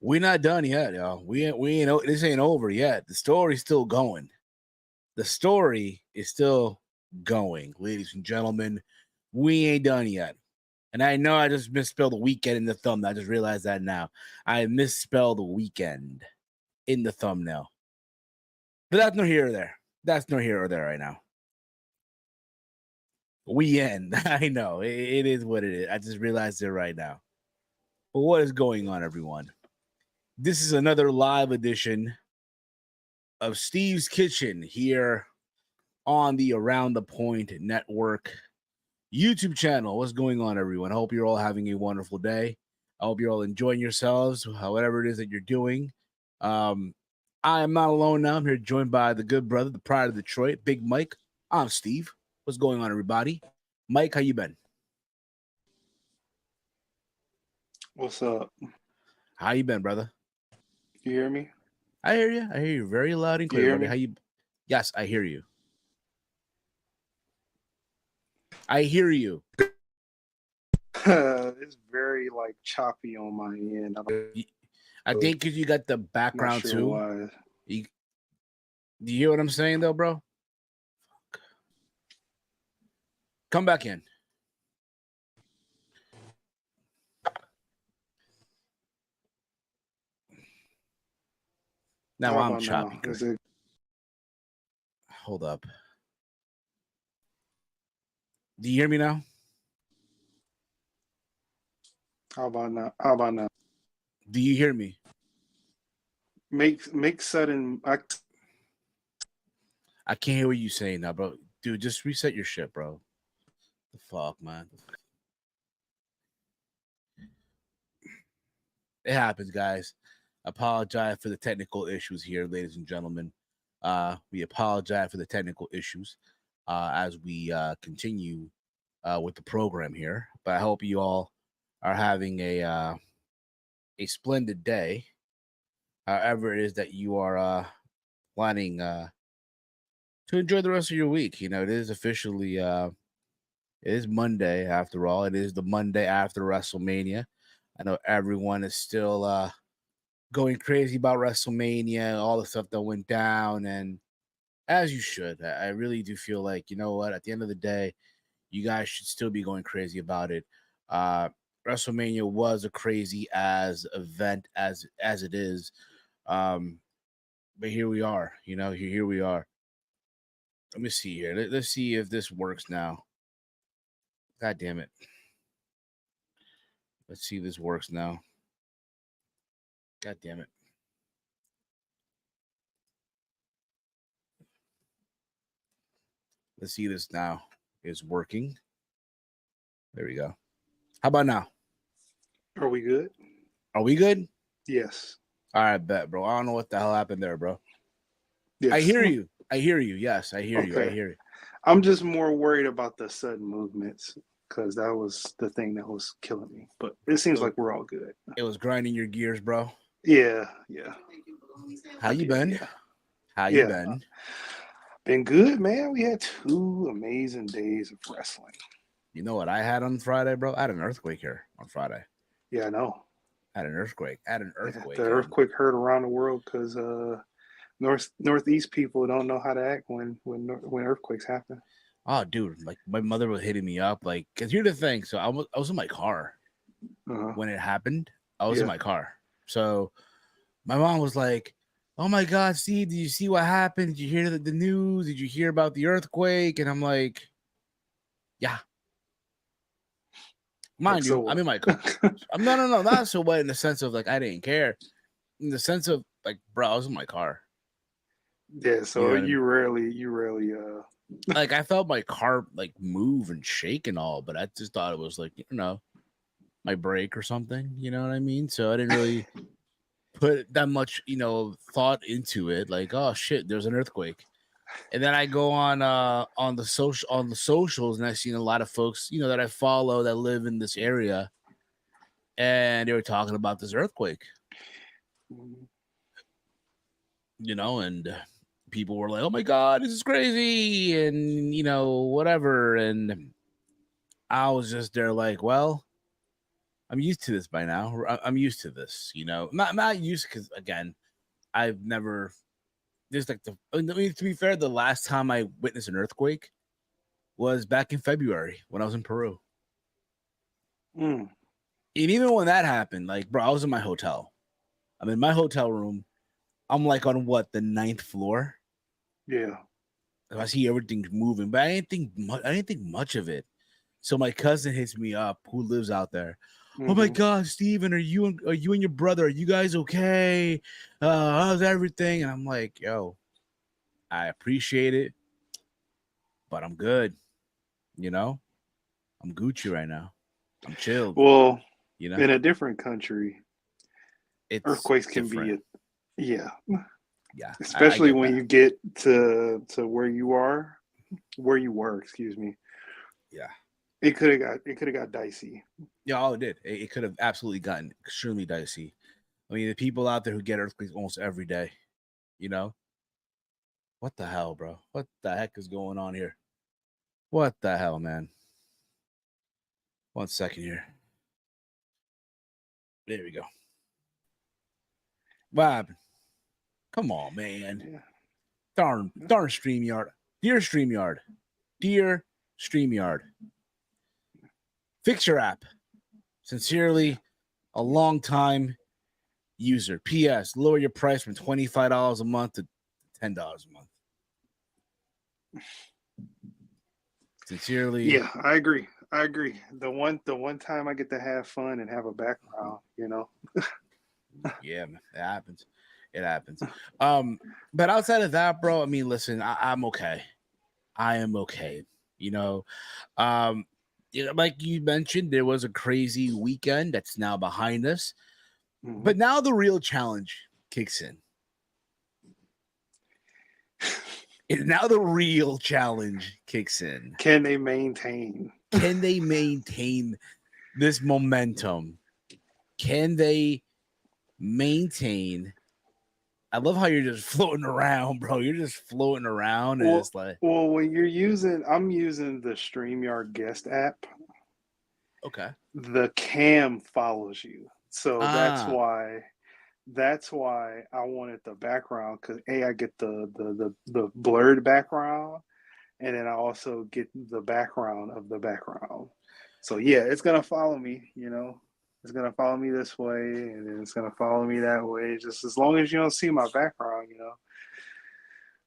We're not done yet, y'all. We ain't. This ain't over yet. The story's still going. The story is still going, ladies and gentlemen. We ain't done yet. And I know I just misspelled the weekend in the thumbnail. I just realized that now. I misspelled the weekend in the thumbnail. But that's no here or there. That's no here or there right now. We end. I know. It is what it is. I just realized it right now. But what is going on, everyone? This is another live edition of Steve's Kitchen here on the Around the Point Network YouTube channel. What's going on, everyone? I hope you're all having a wonderful day. I hope you're all enjoying yourselves, whatever it is that you're doing. I am not alone now. I'm here joined by the good brother, the pride of Detroit, Big Mike. I'm Steve. What's going on, everybody? Mike, how you been? What's up? How you been, brother? You hear me? I hear you. I hear you very loud and clear, buddy. How you? Yes, I hear you. I hear you. It's very choppy on my end. I think because you got the background too. Why. Do you hear what I'm saying, though, bro? Come back in. Now I'm choppy. Now? Hold up. Do you hear me now? How about now? Do you hear me? Make sudden. I can't hear what you're saying now, bro. Dude, just reset your shit, bro. The fuck, man. It happens, guys. Apologize for the technical issues here, ladies and gentlemen. We apologize for the technical issues as we continue with the program here. But I hope you all are having a splendid day. However it is that you are planning to enjoy the rest of your week. You know, it is officially it is Monday after all. It is the Monday after WrestleMania. I know everyone is still going crazy about WrestleMania, all the stuff that went down, and as you should. I really do feel like, you know what, at the end of the day, you guys should still be going crazy about it. WrestleMania was a crazy as event as it is. But here we are, you know, here we are. Let me see here. Let's see if this works now. God damn it. Let's see if this works now. God damn it. Let's see this now is working. There we go. How about now? Are we good? Are we good? Yes. All right, bet, bro. I don't know what the hell happened there, bro. Yes. I hear you. I hear you. Yes, I hear you. I hear you. I'm just more worried about the sudden movements because that was the thing that was killing me. But it seems like we're all good. It was grinding your gears, bro. Yeah. How you been? Yeah. How you been? Been good, man. We had 2 amazing days of wrestling. You know what I had on Friday, bro? I had an earthquake here on Friday. Yeah, I know. I had an earthquake. Yeah, the earthquake heard around the world because northeast people don't know how to act when earthquakes happen. Oh, dude, like my mother was hitting me up, like, cause here's the thing. So I was in my car when it happened. I was in my car. So my mom was like, "Oh my God, Steve, did you see what happened? Did you hear the news? Did you hear about the earthquake?" And I'm like, "Yeah." Mind you, I'm in my car. No, not so wet in the sense of like I didn't care. In the sense of like, bro, I was in my car. Yeah, so you rarely like I felt my car like move and shake and all, but I just thought it was like, you know, my brake or something, you know what I mean? So I didn't really put that much, you know, thought into it. Like, oh shit, there's an earthquake. And then I go on the socials and I've seen a lot of folks, you know, that I follow that live in this area, and they were talking about this earthquake. You know, and people were like, "Oh my God, this is crazy," and you know, whatever. And I was just there like, well, I'm used to this by now. I'm used to this, you know. Not used because again, I've never. There's like I mean, to be fair, the last time I witnessed an earthquake was back in February when I was in Peru. Mm. And even when that happened, like, bro, I was in my hotel. I'm in my hotel room. I'm like on what, the 9th floor? Yeah. I see everything moving, but I didn't think much of it. So my cousin hits me up, who lives out there. Oh my Mm-hmm. God, Steven, are you and your brother? Are you guys okay? How's everything? And I'm like, yo, I appreciate it, but I'm good. You know, I'm Gucci right now. I'm chilled. Well, You know, in a different country, it's earthquakes can different. be yeah, Yeah, I especially get when that. you get to where you were, excuse me. Yeah, It could have got dicey. yeah. All it did, it could have absolutely gotten extremely dicey. I mean, the people out there who get earthquakes almost every day. You know, what the hell, bro? What the heck is going on here? What the hell, man? 1 second here. There we go. What happened? Come on, man. Yeah. Darn StreamYard. Dear StreamYard. Dear StreamYard. Fix your app. Yeah. Sincerely, a long time user. P.S. Lower your price from $25 a month to $10 a month. Sincerely, Yeah, I agree. I agree. The one time I get to have fun and have a background, you know. yeah, man, it happens. It happens. Um, but outside of that, bro, I mean, listen, I'm okay. I am okay. You know, um, like you mentioned, there was a crazy weekend that's now behind us. Hmm. But now the real challenge kicks in. And now the real challenge kicks in. Can they maintain? Can they maintain this momentum? Can they maintain? I love how you're just floating around, bro. You're just floating around, and Well, it's like, well, I'm using the StreamYard guest app. okay, The cam follows you, so ah, that's why I wanted the background because I get the blurred background, and then I also get the background of the background. So yeah, it's gonna follow me. You know, it's gonna follow me this way, and then it's gonna follow me that way. Just as long as you don't see my background, you know,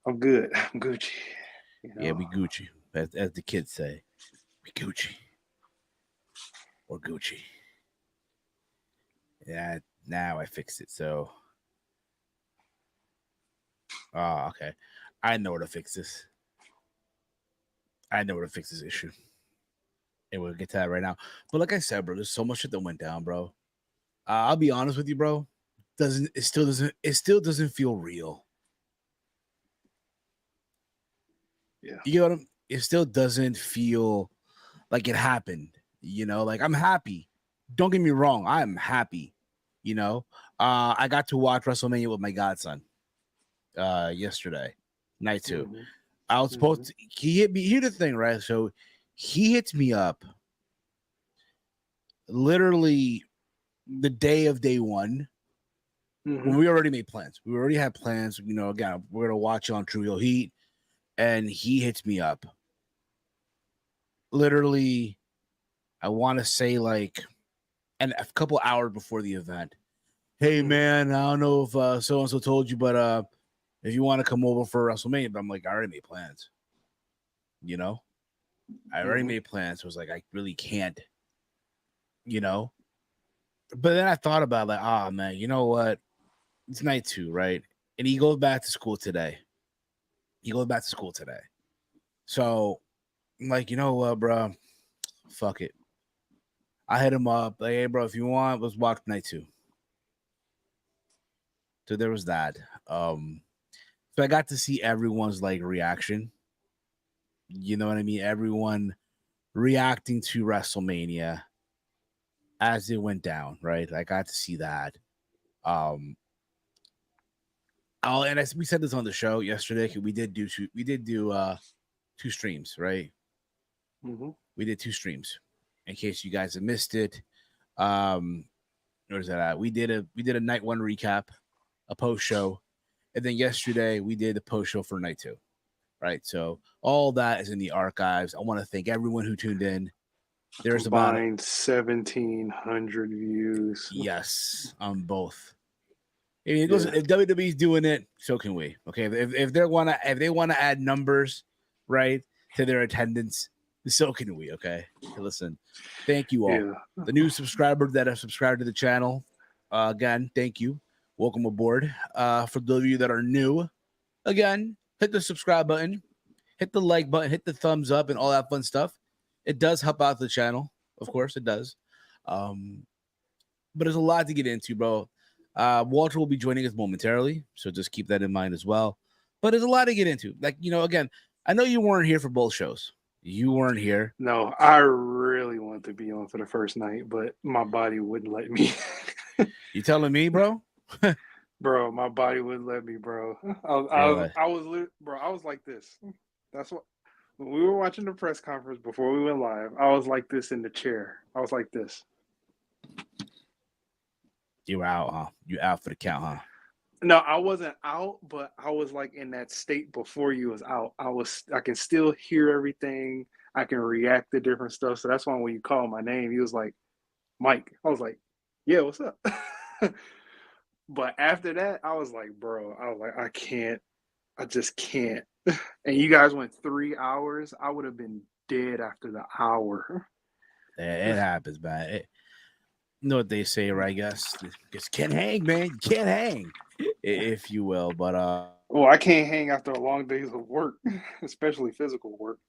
I'm good. I'm Gucci. You yeah, know. we Gucci, as the kids say, we Gucci or Gucci. Yeah, now I fixed it. So, okay, I know where to fix this. I know where to fix this issue. And we'll get to that right now. But like I said, bro, there's so much shit that went down, bro. I'll be honest with you, bro. It still doesn't feel real. Yeah. You know what it still doesn't feel like it happened. You know, like I'm happy. Don't get me wrong, I'm happy. You know, I got to watch WrestleMania with my godson yesterday, night two. Hmm. I was Hmm. supposed to. He hit me. Here's the thing, right? So he hits me up literally the day of day one when Hmm. we already made plans. We already had plans. You know, again, we're gonna watch it on True Heel Heat, and he hits me up. Literally, I want to say like, and a couple hours before the event. Hey Hmm. man, I don't know if so and so told you, but if you want to come over for WrestleMania, but I'm like, I already made plans. You know, I already Hmm. made plans. So I was like, I really can't. You know, but then I thought about like, oh man, you know what? It's night two, right? And he goes back to school today. He goes back to school today. So I'm like, you know what, bro? Fuck it. I hit him up. Like, hey, bro, if you want, let's watch night two. So there was that. So I got to see everyone's like reaction. You know what I mean? Everyone reacting to WrestleMania as it went down, right? I got to see that. Um, oh, and as we said this on the show yesterday, we did do two streams, right? Hmm. We did two streams. In case you guys have missed it, Where's that at? We did a night one recap, a post show, and then yesterday we did the post show for night two. Right. So all that is in the archives. I want to thank everyone who tuned in. There's about Combined 1,700 views. yes on both. I mean, Yeah. listen, if WWE's doing it, so can we. Okay, if they want to add numbers, right, to their attendance, so can we. Okay, listen, thank you all. Yeah. The new subscribers that have subscribed to the channel, again, thank you. Welcome aboard. For those of you that are new, again, hit the subscribe button, hit the like button, hit the thumbs up, and all that fun stuff. It does help out the channel, of course, it does. But there's a lot to get into, bro. Walter will be joining us momentarily, so just keep that in mind as well. But there's a lot to get into. Like, again, I know you weren't here for both shows. You weren't here. No, I really wanted to be on for the first night, but my body wouldn't let me. You telling me, bro? Bro, my body wouldn't let me, bro. I was like this. That's what when we were watching the press conference before we went live, I was like this in the chair. I was like this. You were out, huh? You out for the count, huh? No, I wasn't out, but I was like in that state before you was out. I can still hear everything. I can react to different stuff. So that's why when you called my name, he was like, Mike. I was like, yeah, what's up? But after that, I was like, bro, I can't. I just can't. And you guys went 3 hours. I would have been dead after the hour. It happens, man. You know what they say, right? I guess just can't hang, man. You can't hang, if you will. But well, I can't hang after a long days of work, especially physical work.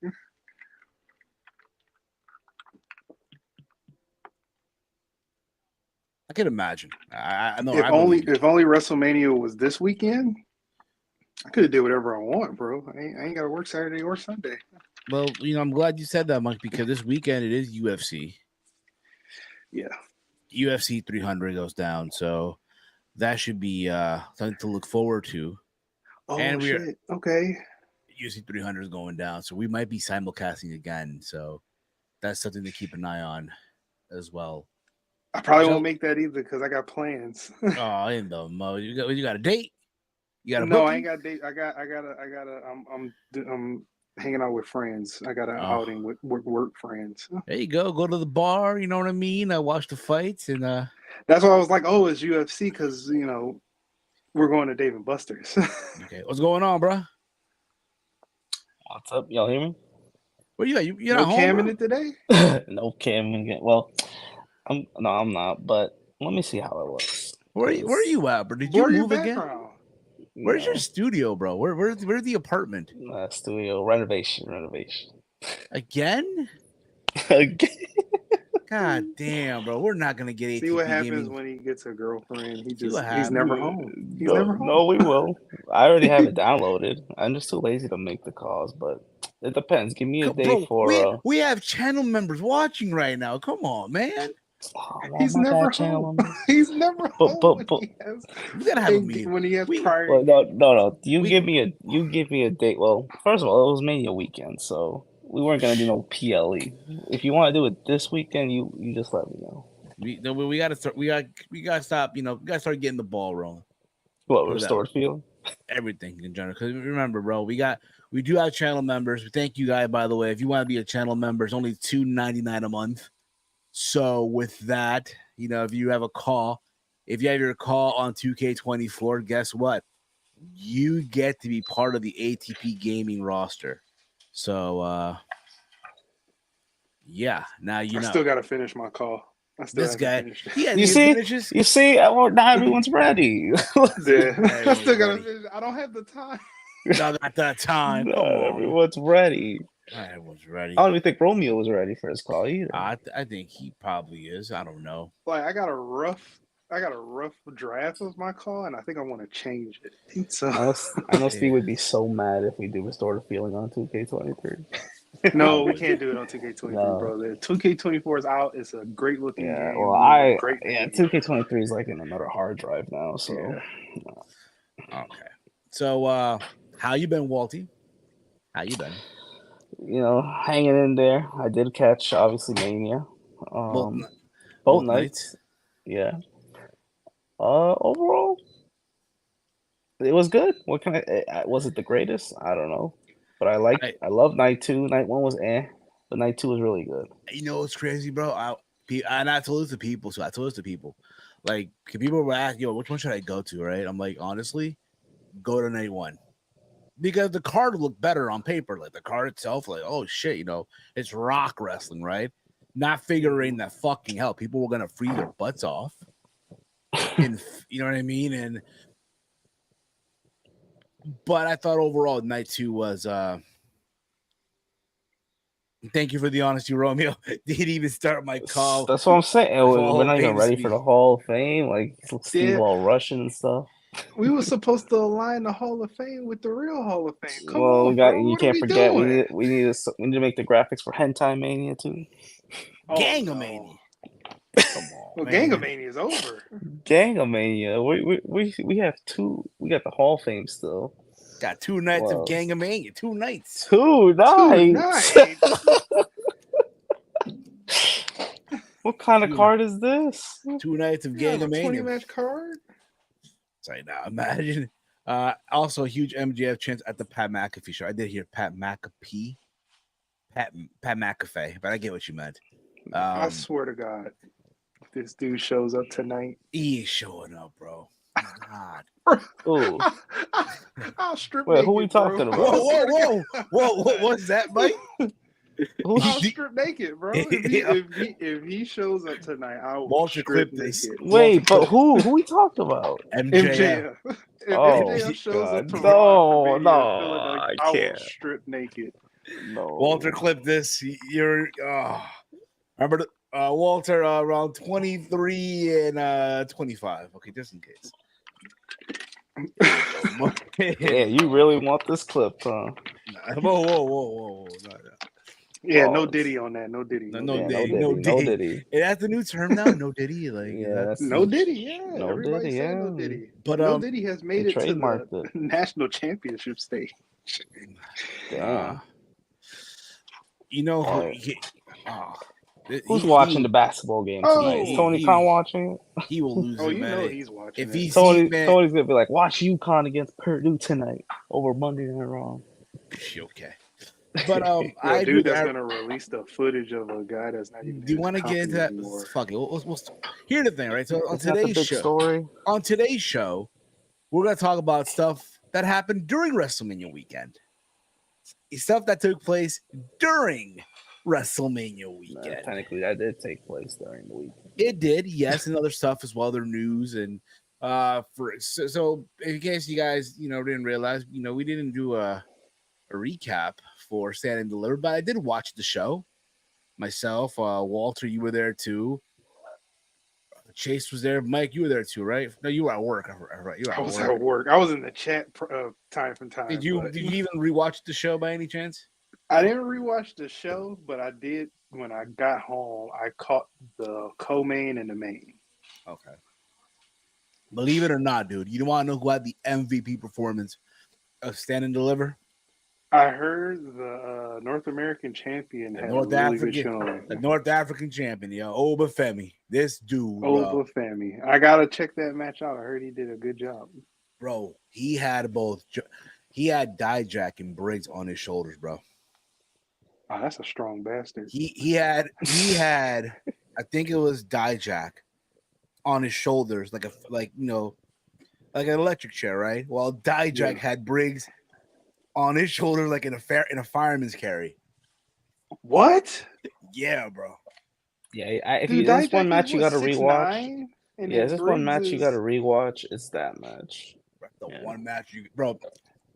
I can imagine. I know. If only WrestleMania was this weekend, I could have did whatever I want, bro. I ain't got to work Saturday or Sunday. Well, I'm glad you said that, Mike, because this weekend it is UFC. Yeah. UFC 300 goes down, so that should be something to look forward to. Oh, and shit. Okay. UFC 300 is going down, so we might be simulcasting again. So that's something to keep an eye on as well. I probably won't make that either because I got plans. Oh, in the mode. You got a date? You got a no, booking? I ain't got a date. I got I'm hanging out with friends. I got an outing with work friends. There you go. Go to the bar. You know what I mean? I watch the fights, and that's why I was like, oh, it's UFC because we're going to Dave and Buster's. Okay, what's going on, bro? What's up? Y'all hear me? Where you at? You're no not cam home, in it today? No cam in it. Well, I'm not. But let me see how it looks. Where are you at, bro? Did you move again? Where's your studio, bro? Where's the apartment? Studio renovation. Again? Again? God damn, bro. We're not gonna get ATP. See what happens gaming. When he gets a girlfriend. He's never home. He's never home. No, we will. I already have it downloaded. I'm just too lazy to make the calls, but it depends. Give me a day for. We have channel members watching right now. Come on, man. Oh, he's never home. He's never home. We gotta have a meeting when he has prior. Well, no. You give me a date. Well, first of all, it was Mania weekend, so we weren't gonna do no PLE. If you want to do it this weekend, you just let me know. We gotta start. We gotta stop. We gotta start getting the ball rolling. What restored feeling? Everything in general. Because remember, bro, we do have channel members. We thank you guys, by the way. If you want to be a channel member, it's only $2.99 a month. So with that, if you have your call on 2K24, guess what? You get to be part of the ATP gaming roster. So yeah, now I still got to finish my call. This guy, you see, not everyone's ready. Yeah, I still got to finish. I don't have the time. I got that time. Everyone's ready. I was ready. I don't even think Romeo was ready for his call either. I think he probably is. I don't know. Like I got a rough draft of my call, and I think I want to change it. So I know Steve would be so mad if we do restore the feeling on 2K23. No, we can't do it on 2K23, bro. The 2K24 is out. It's a great looking game. Well, 2K23 is like in another hard drive now. So okay. So how you been, Walty? How you been? Hanging in there. I did catch obviously Mania. Both nights. Yeah. Overall, it was good. What kind of was it the greatest? I don't know, but I love night 2. Night 1 was but night 2 was really good. You know what's crazy, bro? I told this to people, so I told this to people. Like, people were asking, yo, which one should I go to? Right? I'm like, honestly, go to night 1. Because the card looked better on paper. Like the card itself, like, oh shit, it's rock wrestling, right? Not figuring that fucking hell, people were gonna freeze their butts off. And you know what I mean? But I thought overall night 2 was thank you for the honesty, Romeo. Didn't even start my call. That's what I'm saying. We're not even ready for the Hall of Fame. Like Steve all Russian and stuff. We were supposed to align the Hall of Fame with the real Hall of Fame. Come on, bro. You can't forget we need to make the graphics for Hentai Mania too. Gangamania. Come on. Well, Gangamania is over. Gangamania. We have 2. We got the Hall of Fame still. Got 2 nights of Gangamania. 2 nights. 2 nights. What kind of card is this? 2 nights of Gangamania. 20-match card. Sorry, now imagine. Also, a huge MJF chance at the Pat McAfee show. I did hear Pat McAfee, Pat McAfee, but I get what you meant. I swear to God, if this dude shows up tonight, he ain't showing up, bro. He's not. Ooh. I'll strip. Wait, who we talking about? Whoa! What's that, Mike? I'll strip naked, bro. If he shows up tonight, I'll Walter strip clip this. naked. Wait, but who we talking about? MJF. If MJF shows up to I will can't. strip naked. No. Walter clip this. You're remember Walter around 23 and 25. Okay, just in case. Yeah, you really want this clip, huh? Whoa. No. Yeah, no Diddy on that. No Diddy. No Diddy. That's the new term now. No Diddy. Like that's no Diddy. Yeah, no everybody Diddy. saying Yeah. no Diddy. But no Diddy has made it to the it. national championship stage. Damn. Who's watching the basketball game tonight? Is Tony Khan watching it? He will lose it, man. Know he's watching. If Tony's gonna be like, watch UConn against Purdue tonight over Monday Night Raw. Okay. But dude that's gonna release the footage of a guy that's not even. Do you want to get into that? Anymore. Fuck it. Here's the thing, right? So on today's show, we're gonna talk about stuff that happened during WrestleMania weekend. Stuff that took place during WrestleMania weekend. Technically, that did take place during the week. It did, yes, and other stuff as well. Their news and so in case you guys didn't realize, we didn't do a recap for Stand and Deliver, but I did watch the show myself. Walter, you were there too. Chase was there. Mike, you were there too, right? No, you were at work. Right? I was at work. I was in the chat time from time. Did you even rewatch the show by any chance? I didn't rewatch the show, but I did when I got home. I caught the co-main and the main. Okay. Believe it or not, dude, you don't want to know who had the MVP performance of Stand and Deliver? I heard the North American champion had a really good showing. The North African champion, Obafemi. This dude, Obafemi. I gotta check that match out. I heard he did a good job, bro. He had both. He had Dijak and Briggs on his shoulders, bro. Oh, that's a strong bastard. He had. I think it was Dijak on his shoulders, like an electric chair, right? While Dijak had Briggs on his shoulder, like in a fireman's carry. What? Yeah, bro. Yeah, if this one match you got to rewatch. Yeah, this one match you got to rewatch. It's that match. One match bro.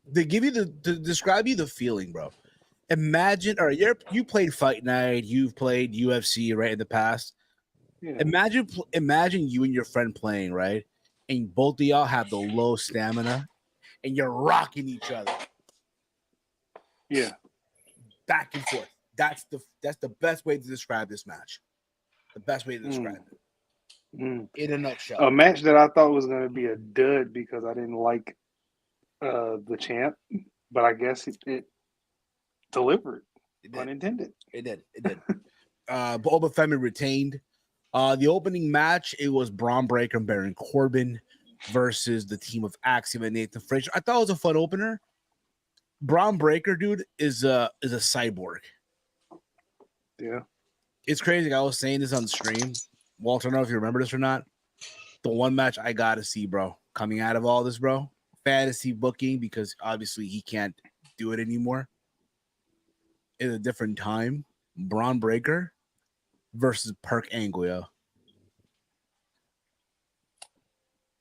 They give you to describe you the feeling, bro. Imagine, or you played Fight Night, you've played UFC, right, in the past. Yeah. Imagine you and your friend playing, right, and both of y'all have the low stamina, and you're rocking each other. Yeah, back and forth. That's the best way to describe this match. The best way to describe it. In a nutshell. A match that I thought was going to be a dud because I didn't like the champ, but I guess it delivered. Unintended. It did. But Obafemi retained. The opening match, it was Braun Breaker and Baron Corbin versus the team of Axiom and Nathan Frazier. I thought it was a fun opener. Braun Breaker, dude, is a cyborg. Yeah. It's crazy. I was saying this on the stream. Walter, I don't know if you remember this or not. The one match I gotta see, bro, coming out of all this, bro, fantasy booking, because obviously he can't do it anymore. In a different time, Braun Breaker versus Perk Angle, yo.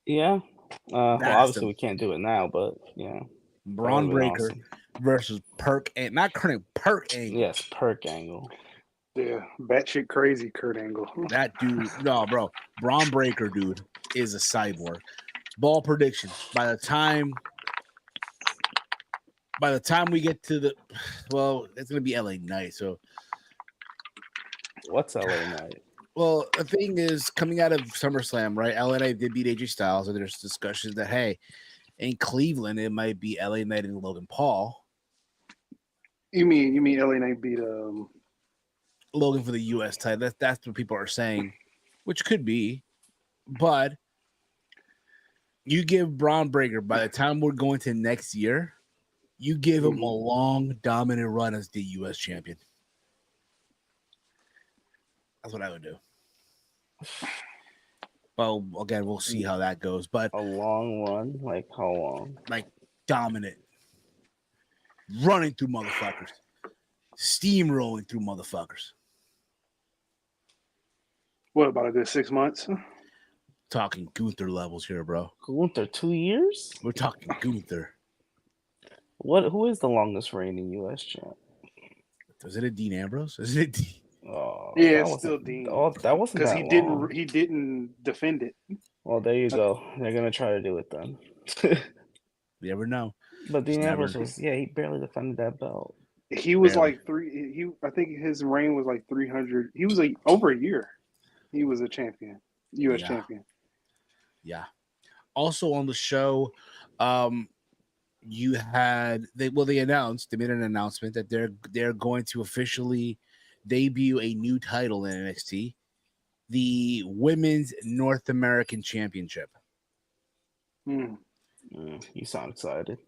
Yeah. Well, That's obviously the we can't do it now, but yeah, that Braun would have been Breaker awesome. versus Perk and not Kurt Perk Angle. Yes, Perk Angle. Yeah. Batshit crazy Kurt Angle. That dude, no, bro. Braun Breaker, dude, is a cyborg. Ball prediction. By the time we get to the, well, it's gonna be LA Knight. So, What's LA Knight? well, the thing is, coming out of SummerSlam, right? LA Knight did beat AJ Styles, and there's discussions that hey, in Cleveland it might be LA Knight and Logan Paul. You mean LA Knight beat Logan for the U.S. title. That's what people are saying, which could be, but you give Braun Breaker by the time we're going to next year, you give him a long, dominant run as the U.S. champion. That's what I would do. Well, again, we'll see how that goes, but A long run? Like how long? like dominant, running through motherfuckers, steamrolling through motherfuckers. what about a good 6 months? Talking Gunther levels here, bro. Gunther, 2 years? We're talking Gunther. Who is the longest reigning U.S. champ? Is it a Dean Ambrose? Is it a Dean? Oh, Yeah, that it's wasn't- still Dean. Oh, that wasn't Because that he long. didn't defend it. Well, there you go. They're gonna try to do it then. You never know. But Dean Just Ambrose never- he barely defended that belt. He was Barely. like I think his reign was like 300. He was like over a year. He was a champion, U.S. Yeah. champion. Yeah. Also on the show, you had they made an announcement that they're going to officially debut a new title in NXT, the Women's North American Championship. Hmm. You sound excited.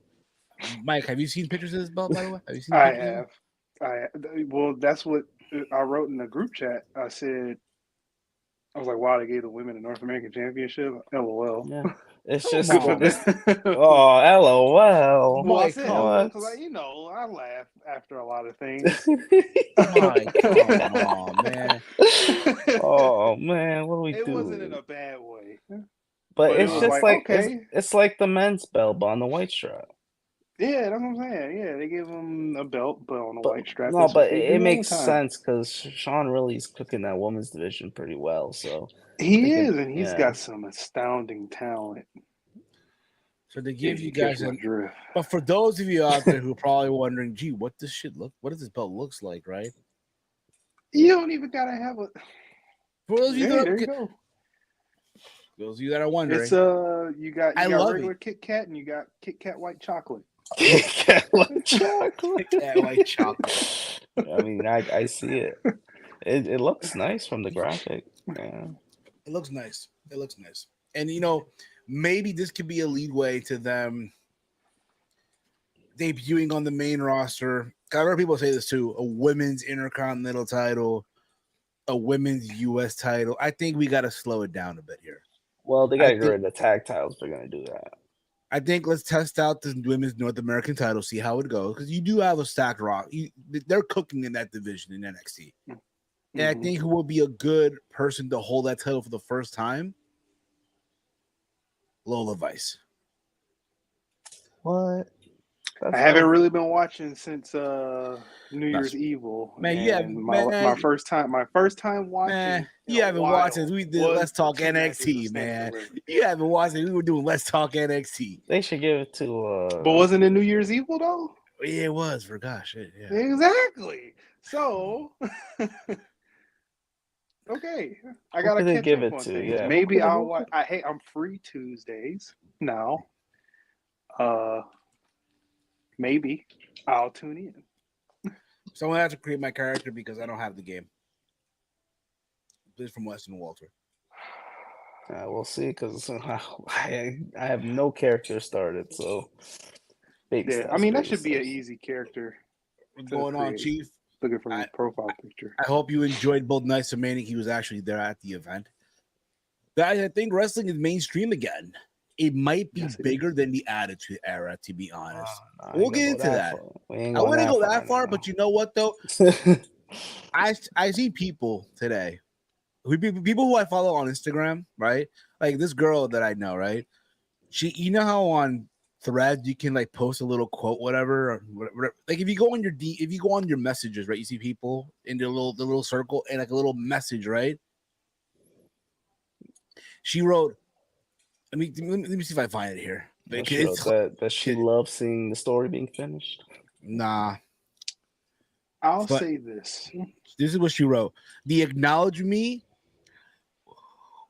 Mike, have you seen pictures of this belt, by the way? Have you seen I pictures of have. Well, that's what I wrote in the group chat. I was like, wow, they gave the women a North American Championship. LOL. Yeah, it's Come just Good for this. them. Oh, LOL. Well, I Mike, said come LOL on. because I laugh after a lot of things. Mike, come on, man. Oh man, what do we It do? wasn't in a bad way. But but it it's was just like, like okay. it's like the men's belt, but on the white strap. Yeah, that's what I'm saying. Yeah, they gave him a belt, but on a white strap. No, That's but what they it do all makes the time. sense because Sean really's cooking that women's division pretty well. So He They is, can- and he's yeah. got some astounding talent. So they give If you catch guys my drift. but for those of you out there who are probably wondering, gee, what does this belt looks like, right? You don't even gotta have a. For those of you Hey, that there you go. those of you that are wondering, It's you got I love regular Kit Kat and you got Kit Kat white chocolate. Kit Kat white chocolate. Kit Kat white chocolate. I mean, I see it. It looks nice from the graphic. Yeah. It looks nice. It looks nice. And maybe this could be a leadway to them debuting on the main roster. I've heard people say this too: a women's intercontinental title, a women's US title. I think we got to slow it down a bit here. Well, they got to get rid of the tag titles. They're gonna do that. I think let's test out the women's North American title, see how it goes, because you do have a stacked rock. They're cooking in that division in NXT. And I think who will be a good person to hold that title for the first time? Lola Vice. What? I haven't really been watching since New Year's Evil. Man, you have my first time watching. Man, you haven't watched it. We did Let's Talk Two Matches of NXT, Stand man. Delivered. You haven't watched it. We were doing Let's Talk NXT. They should give it to. But wasn't it New Year's Evil though? Yeah, it was. For gosh, yeah. Exactly. So, okay, I gotta they catch give up it on to? things. Yeah. Maybe I'll watch. I'm free Tuesdays now. Maybe I'll tune in. So I have to create my character because I don't have the game. from Weston Walter. We'll see, because I have no character started, so baby Yeah, steps. I mean that baby should be an steps. easy character What's to going on, create. Chief? Looking from his profile picture. I hope you enjoyed both nights of Manic. He was actually there at the event. Guys, I think wrestling is mainstream again. It might be Yes, it bigger than the Attitude Era, to be honest. We'll ain't get gonna into go that. far. We ain't I going wouldn't go far that far, now. but you know what though? I see people today, people who I follow on Instagram, right? Like this girl that I know, right? You know how on Threads you can like post a little quote, whatever, or whatever. Like if you go on if you go on your messages, right? You see people in the little circle and like a little message, right? She wrote. Let me see if I find it here. That she loves seeing the story being finished. Nah. I'll say this. This is what she wrote. The acknowledge me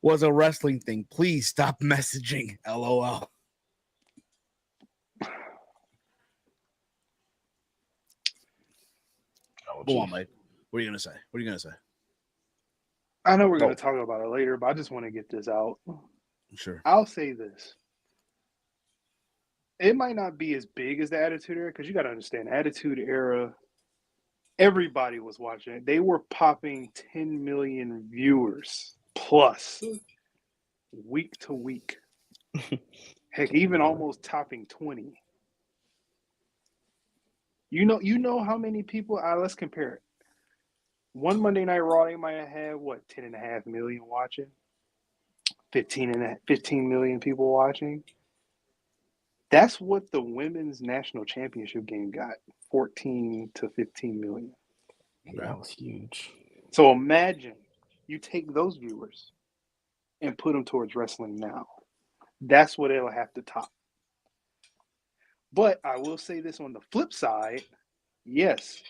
was a wrestling thing. Please stop messaging. LOL. Go on, Mike. What are you gonna say? I know we're going to talk about it later, but I just want to get this out. Sure. I'll say this. It might not be as big as the Attitude Era, because you got to understand, Attitude Era, everybody was watching it. They were popping 10 million viewers plus week to week. Heck, even almost topping 20. You know how many people? Let's compare it. One Monday Night Raw, they might have had, 10.5 million watching? 15 million people watching? That's what the women's national championship game got, 14 to 15 million. That was huge. So imagine you take those viewers and put them towards wrestling now. That's what it'll have to top. But I will say this on the flip side, yes,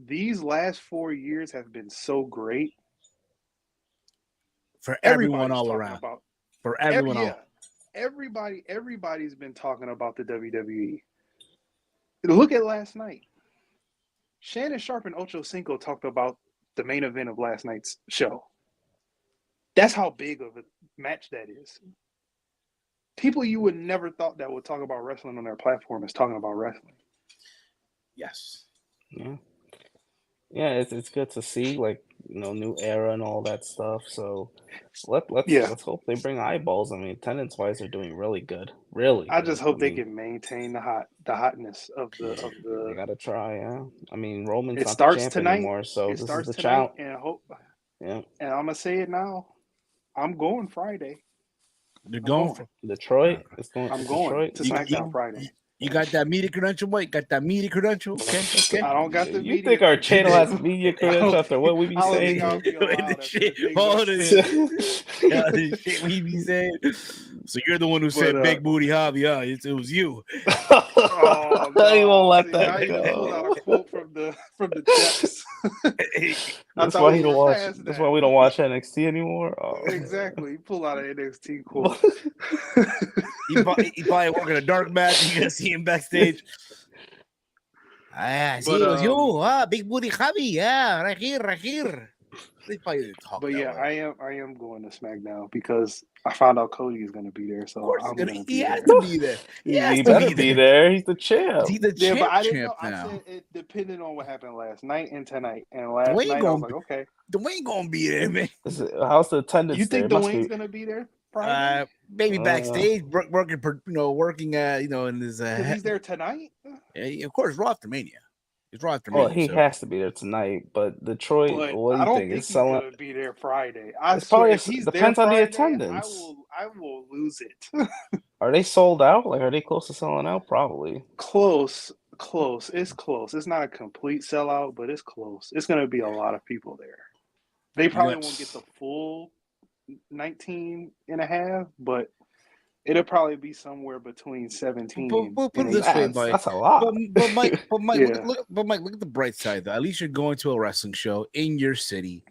these last 4 years have been so great. For everyone all talking around. About, For everyone yeah, everybody's been talking about the WWE. Look at last night. Shannon Sharp and Ocho Cinco talked about the main event of last night's show. That's how big of a match that is. People you would never thought that would talk about wrestling on their platform is talking about wrestling. Yes. Yeah, it's good to see, like, new era and all that stuff. So let's hope they bring eyeballs. I mean, attendance wise, they're doing really good. Really. I just hope they can maintain the hotness of the. They gotta try. Yeah. I mean, Roman's It not the starts champ tonight. anymore, so It this is starts the tonight, challenge. and I hope. Yeah. And I'm gonna say it now. I'm going Friday. You're going for Detroit. It's going. I'm to going Detroit. to SmackDown Friday. You got that media credential, Mike? Got that media credential? Okay. I don't got the You media. think our channel has media credentials after what we be I don't saying? think I'll be allowed. Shit we be saying. So you're the one who said big booty hobby, huh? It was you. Oh, God. You won't let that now go. You pulled out a quote from the depths. That's why he don't watch. That's why we don't watch NXT anymore. Oh. Exactly. You pull out an NXT quote. He probably working a dark match. You're gonna see him backstage. See, it was you, big booty hobby, yeah, right here. They probably talk. But yeah, I am going to SmackDown because I found out Cody is going to be there, so I'm going to be he there. has to be there. He better be there. He's the champ. He's the champ. But I didn't know. Now. I said it depended on what happened last night and tonight. And last night I was like, okay, Dwayne gonna be there, man. How's the attendance? You think Dwayne's going to be there? Friday? Maybe backstage, working in his. He's there tonight. Of course, Raw after Mania. It's Raw after Mania. Mania. He has to be there tonight. But Detroit, what do you think? He's going to be there Friday. It's probably if he's depends there Friday, on the attendance. I will lose it. Are they sold out? Like, are they close to selling out? Probably. Close. It's close. It's not a complete sellout, but it's close. It's going to be a lot of people there. They probably won't get the full 19 and a half, but it'll probably be somewhere between 17. We'll put it this way, Mike. That's a lot. But Mike, look at the bright side, though. At least you're going to a wrestling show in your city.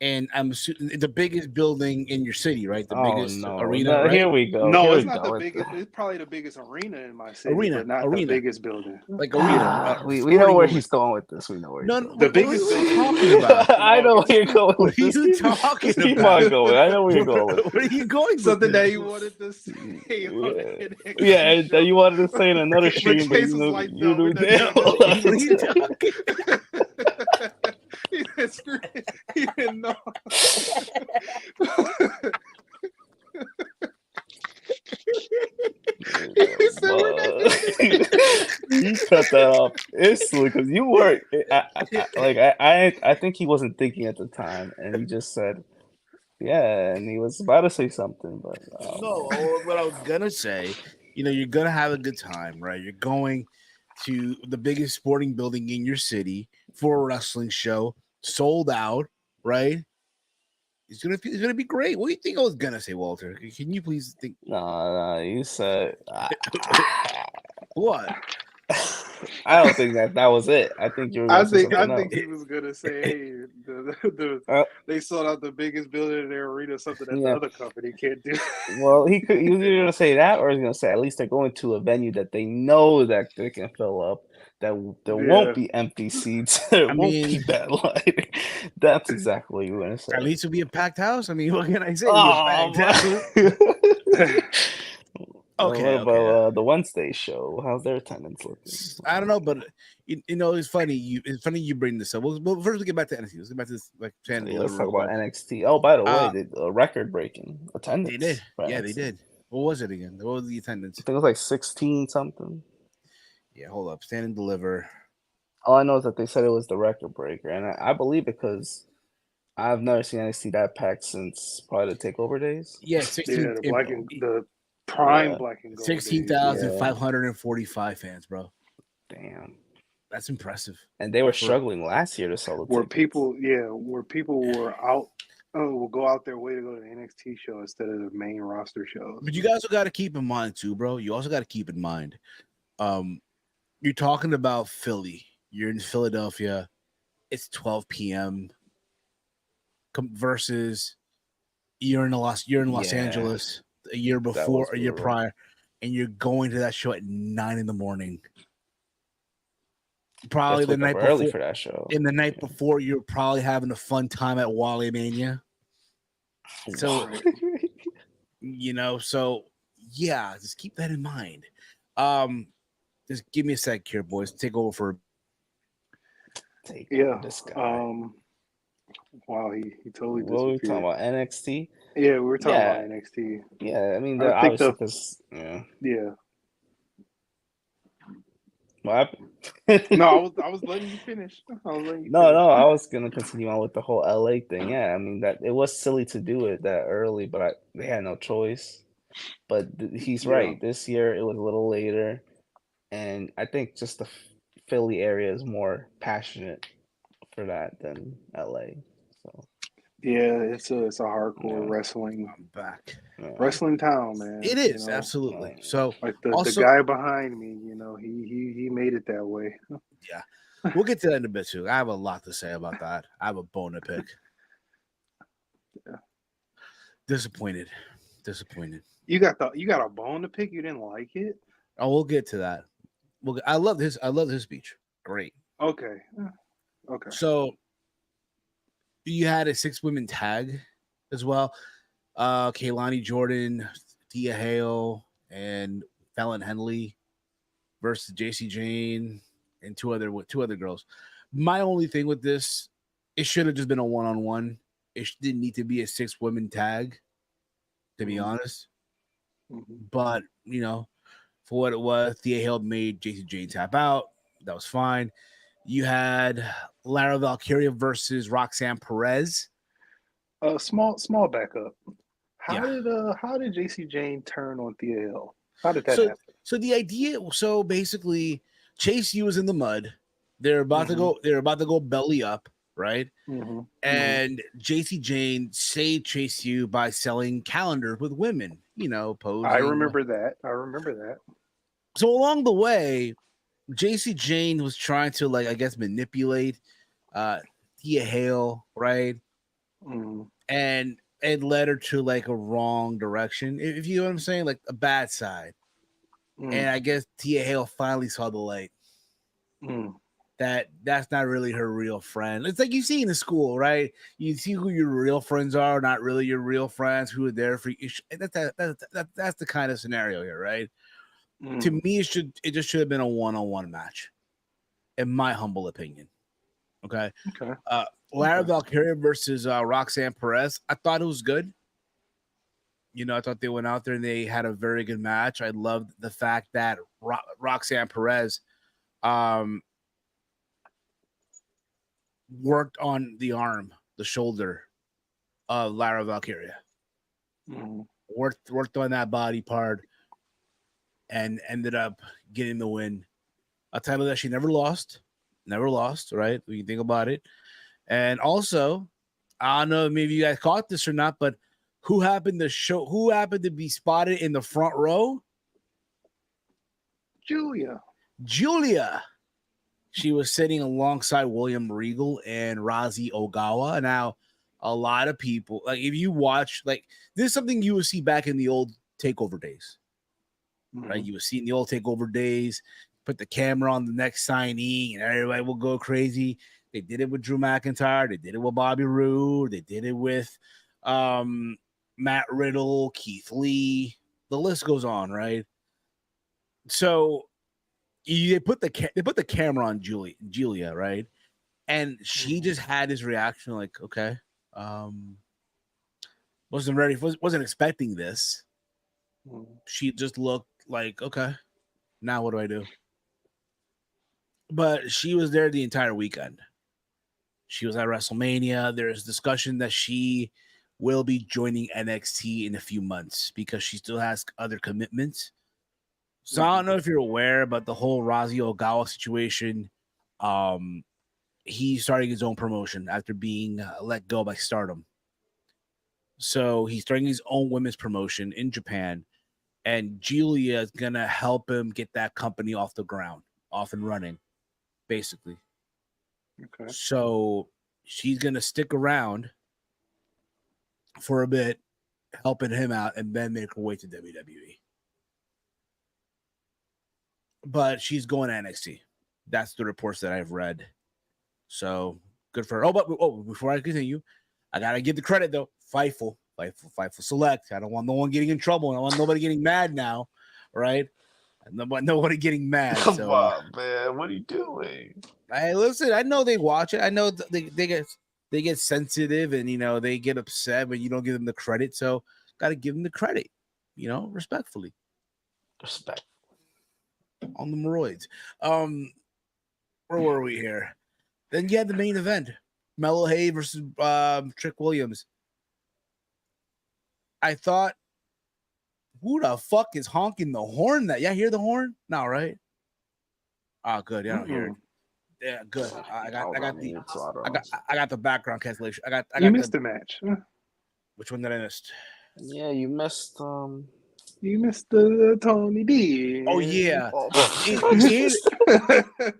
and I'm the biggest building in your city, right? The Oh biggest no! arena, No, right? here we go. No, Here it's we not the go. biggest. It's probably the biggest arena in my city, but not the Arena, biggest building. like arena. We know sporting where arena. he's going with this. We know where he's No, going. The what are biggest you building talking about? I know where you're going What with are this. you talking Keep about? on going. I know where you're going with What are you going with Something that this? he wanted to say on Yeah, the NXT yeah. show. You wanted to say in another But stream, but Chase you was know like, you "No, we're knew not damn doing well What are you that's talking? He said, "Screw it." He didn't know. He said, "We're not doing it." You cut that off instantly because you weren't. I think he wasn't thinking at the time, and he just said, "Yeah," and he was about to say something, but No, what I was gonna say, you're gonna have a good time, right? You're going to the biggest sporting building in your city for a wrestling show, sold out, right? It's gonna be great. What do you think I was gonna say, Walter? Can you please think no, you said. what? I don't think that was it. I think you were gonna say I something think else. he was gonna say, "Hey, Uh, they sold out the biggest building in their arena, something that the yeah. other company can't do." Well, he was either gonna say that, or he's gonna say at least they're going to a venue that they know that they can fill up. That there won't Yeah. be empty seats. There I won't be mean, bad lighting. That's exactly what you were gonna say. at least it'll be a packed house. I mean, what can I say? It'll be a Oh, packed house. what Okay, about okay. the Wednesday show? How's their attendance looking? I don't know, but it's funny. It's funny you bring this up. Well, first we get back to NXT. Let's get back to this, like, Shannon Yeah, let's Deliver talk real about quick. NXT. Oh, by the way, Uh, they record-breaking They attendance did. for Yeah, they NXT. did. What was it again? What was the attendance? I think it was like 16 something. Yeah, hold up. Stand and deliver. All I know is that they said it was the record breaker, and I believe it because I've never seen NXT that packed since probably the Takeover days. Yeah, Yeah, 16. the prime Yeah, black and gold days. 16,545 fans, bro. damn. That's impressive. And they were For- struggling last year to sell the Where tickets. people were out, will go out their way to go to the NXT show instead of the main roster shows. But you guys got to keep in mind too, bro. You also got to keep in mind, you're talking about Philly. You're in Philadelphia. It's 12 p.m. Versus you're in Los Yeah. Angeles a year before or a year brutal. prior, and you're going to that show at 9 in the morning. Probably Let's the wake up night early before. for that show. In the night before, you're probably having a fun time at Wally Mania. So, so yeah, just keep that in mind. Just give me a sec here, boys. Take over for. Take Yeah. over this guy. Wow, he totally What were we talking disappeared. about? NXT? Yeah, we were talking Yeah. about NXT. Yeah, I mean, I think obviously, because Yeah. What happened? No, I was letting you finish. I was letting you No, finish. I was gonna continue on with the whole LA thing. Yeah, I mean that it was silly to do it that early, but they had no choice. But he's Yeah. right. This year it was a little later, and I think just the Philly area is more passionate for that than LA. So Yeah, it's a hardcore Yeah. wrestling I'm back. wrestling town, man. It is absolutely. So like the also, guy behind me, he made it that way. yeah, we'll get to that in a bit too. I have a lot to say about that. I have a bone to pick. Yeah. Disappointed. You got a bone to pick. You didn't like it. Oh, we'll get to that. I love his speech. Great. Okay. So you had a 6-women tag as well. Kaylani Jordan, Thea Hale, and Fallon Henley versus JC Jane and two other girls. My only thing with this, it should have just been a 1-on-1. It didn't need to be a 6-women tag, to be honest. But for what it was, Thea Hale made JC Jane tap out. That was fine. You had Lara Valkyria versus Roxanne Perez. Small backup. How Yeah. did JC Jane turn on Thea Hill? How did that happen? So the idea, so basically, Chase U was in the mud. They're about to go. They're about to go belly up, right? And JC Jane saved Chase U by selling calendars with women. Posing. I remember that. So along the way, JC Jane was trying to, like, I guess, manipulate Thea Hale, right? and it led her to like a wrong direction. If you know what I'm saying, like a bad side. And I guess Tia Hale finally saw the light. That's not really her real friend. It's like you see in the school, right? You see who your real friends are, not really your real friends who are there for you. That's the kind of scenario here, right? To me, it just should have been a one-on-one match, in my humble opinion. Okay. Lara Valkyria versus Roxanne Perez. I thought it was good. You know, I thought they went out there and they had a very good match. I loved the fact that Roxanne Perez worked on the arm, the shoulder of Lara Valkyria. Worked on that body part and ended up getting the win. A title that she never lost, right? When you think about it. And also, I don't know if maybe you guys caught this or not, but who happened to be spotted in the front row? Julia. She was sitting alongside William Regal and Razi Ogawa. Now, a lot of people, like if you watch, like this is something you would see back in the old takeover days. Right? You would see in the old takeover days, put the camera on the next signee, and everybody will go crazy. They did it with Drew McIntyre, they did it with Bobby Roode, they did it with Matt Riddle, Keith Lee. The list goes on, right? So they put the camera on Julia, right? And she just had this reaction, like, okay, wasn't expecting this. She just looked like, okay, now what do I do? But she was there the entire weekend. She was at WrestleMania. There's discussion that she will be joining NXT in a few months because she still has other commitments. So I don't know if you're aware about the whole Razi Ogawa situation. He's starting his own promotion after being let go by Stardom. So he's starting his own women's promotion in Japan, and Julia is gonna help him get that company off the ground, off and running, basically. Okay. So she's gonna stick around for a bit, helping him out, and then make her way to WWE. But she's going to NXT. That's the reports that I've read. So good for her. Before I continue, I gotta give the credit though. Fightful Select. I don't want no one getting in trouble. I don't want nobody getting mad now, right? I don't want nobody getting mad. Come on, man. What are you doing? Hey, listen. I know they watch it. I know they get sensitive and they get upset when you don't give them the credit. So gotta give them the credit, respectfully. Respect. On the roids. Where were we here? Then you had the main event. Mello Hay versus Trick Williams. I thought, who the fuck is honking the horn? That y'all hear the horn? No, right? Oh, good. Yeah, I don't hear it. Yeah, good. I got the background cancellation. You missed the match. Which one did I miss? Yeah, you missed. You missed the Tony D. Oh yeah. Here's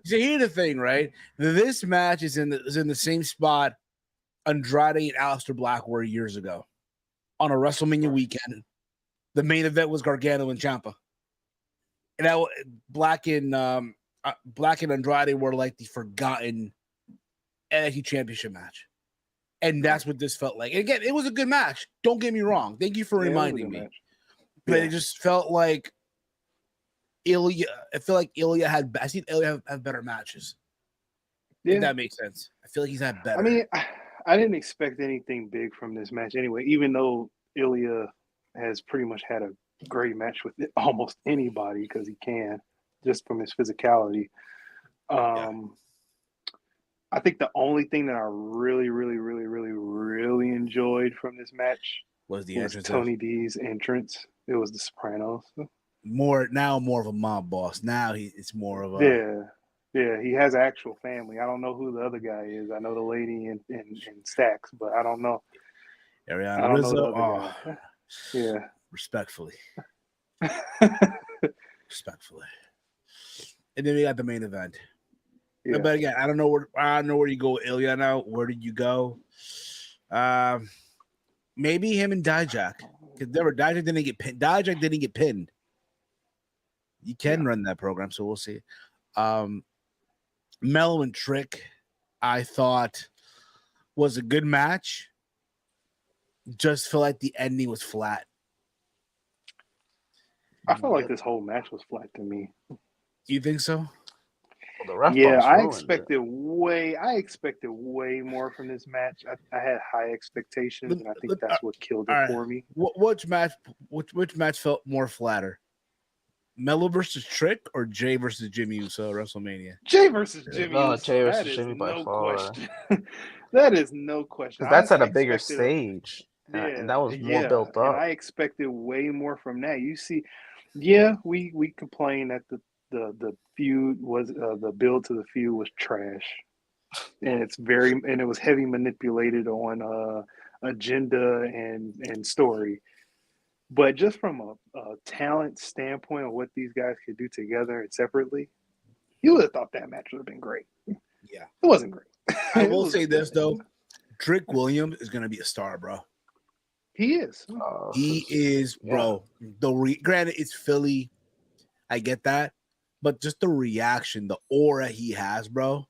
the thing, right? This match is in the same spot Andrade and Aleister Black were years ago on a WrestleMania weekend. The main event was Gargano and Ciampa, and Black and Andrade were like the forgotten NXT Championship match, and that's what this felt like. And again, it was a good match. Don't get me wrong. Thank you for reminding me. But it just felt like Ilya. I feel like Ilya had. I seen Ilya have better matches. Yeah. If that makes sense. I feel like he's had better. I mean, I didn't expect anything big from this match anyway. Even though Ilya has pretty much had a great match with almost anybody because he can, just from his physicality. I think the only thing that I really, really, really, really, really enjoyed from this match was Tony D's entrance. It was the Sopranos. More of a mob boss. Now it's more of a yeah. He has actual family. I don't know who the other guy is. I know the lady in Stacks, but I don't know. Ariana Rizzo. Guy. Yeah, respectfully. Respectfully. And then we got the main event. Yeah. But again, I don't know where you go with Ilya now. Where did you go? Maybe him and Dijak. Because Dijak didn't get pinned. Dijak didn't get pinned. You can run that program, so we'll see. Mello and Trick, I thought was a good match. Just feel like the ending was flat. I feel like this whole match was flat to me. You think so? Well, the ref Yeah, bumps I ruined expected way more from this match. I had high expectations, and I think that's what killed it for me. Which match felt more flatter? Mello versus Trick or Jay versus Jimmy Uso WrestleMania? Jay versus Jimmy No, Uso. Jay versus That is Jimmy by no far. question. That is no question. Because that's at I a bigger expected stage. Yeah, And that was more built and up. I expected way more from that. You see, we complained that the feud was the build to the feud was trash, and it was heavy manipulated on agenda and story. But just from a talent standpoint of what these guys could do together and separately, you would have thought that match would have been great. Yeah, it wasn't great. I will say this though, Trick Williams is gonna be a star, bro. He is. He is, bro. Granted, it's Philly. I get that, but just the reaction, the aura he has, bro.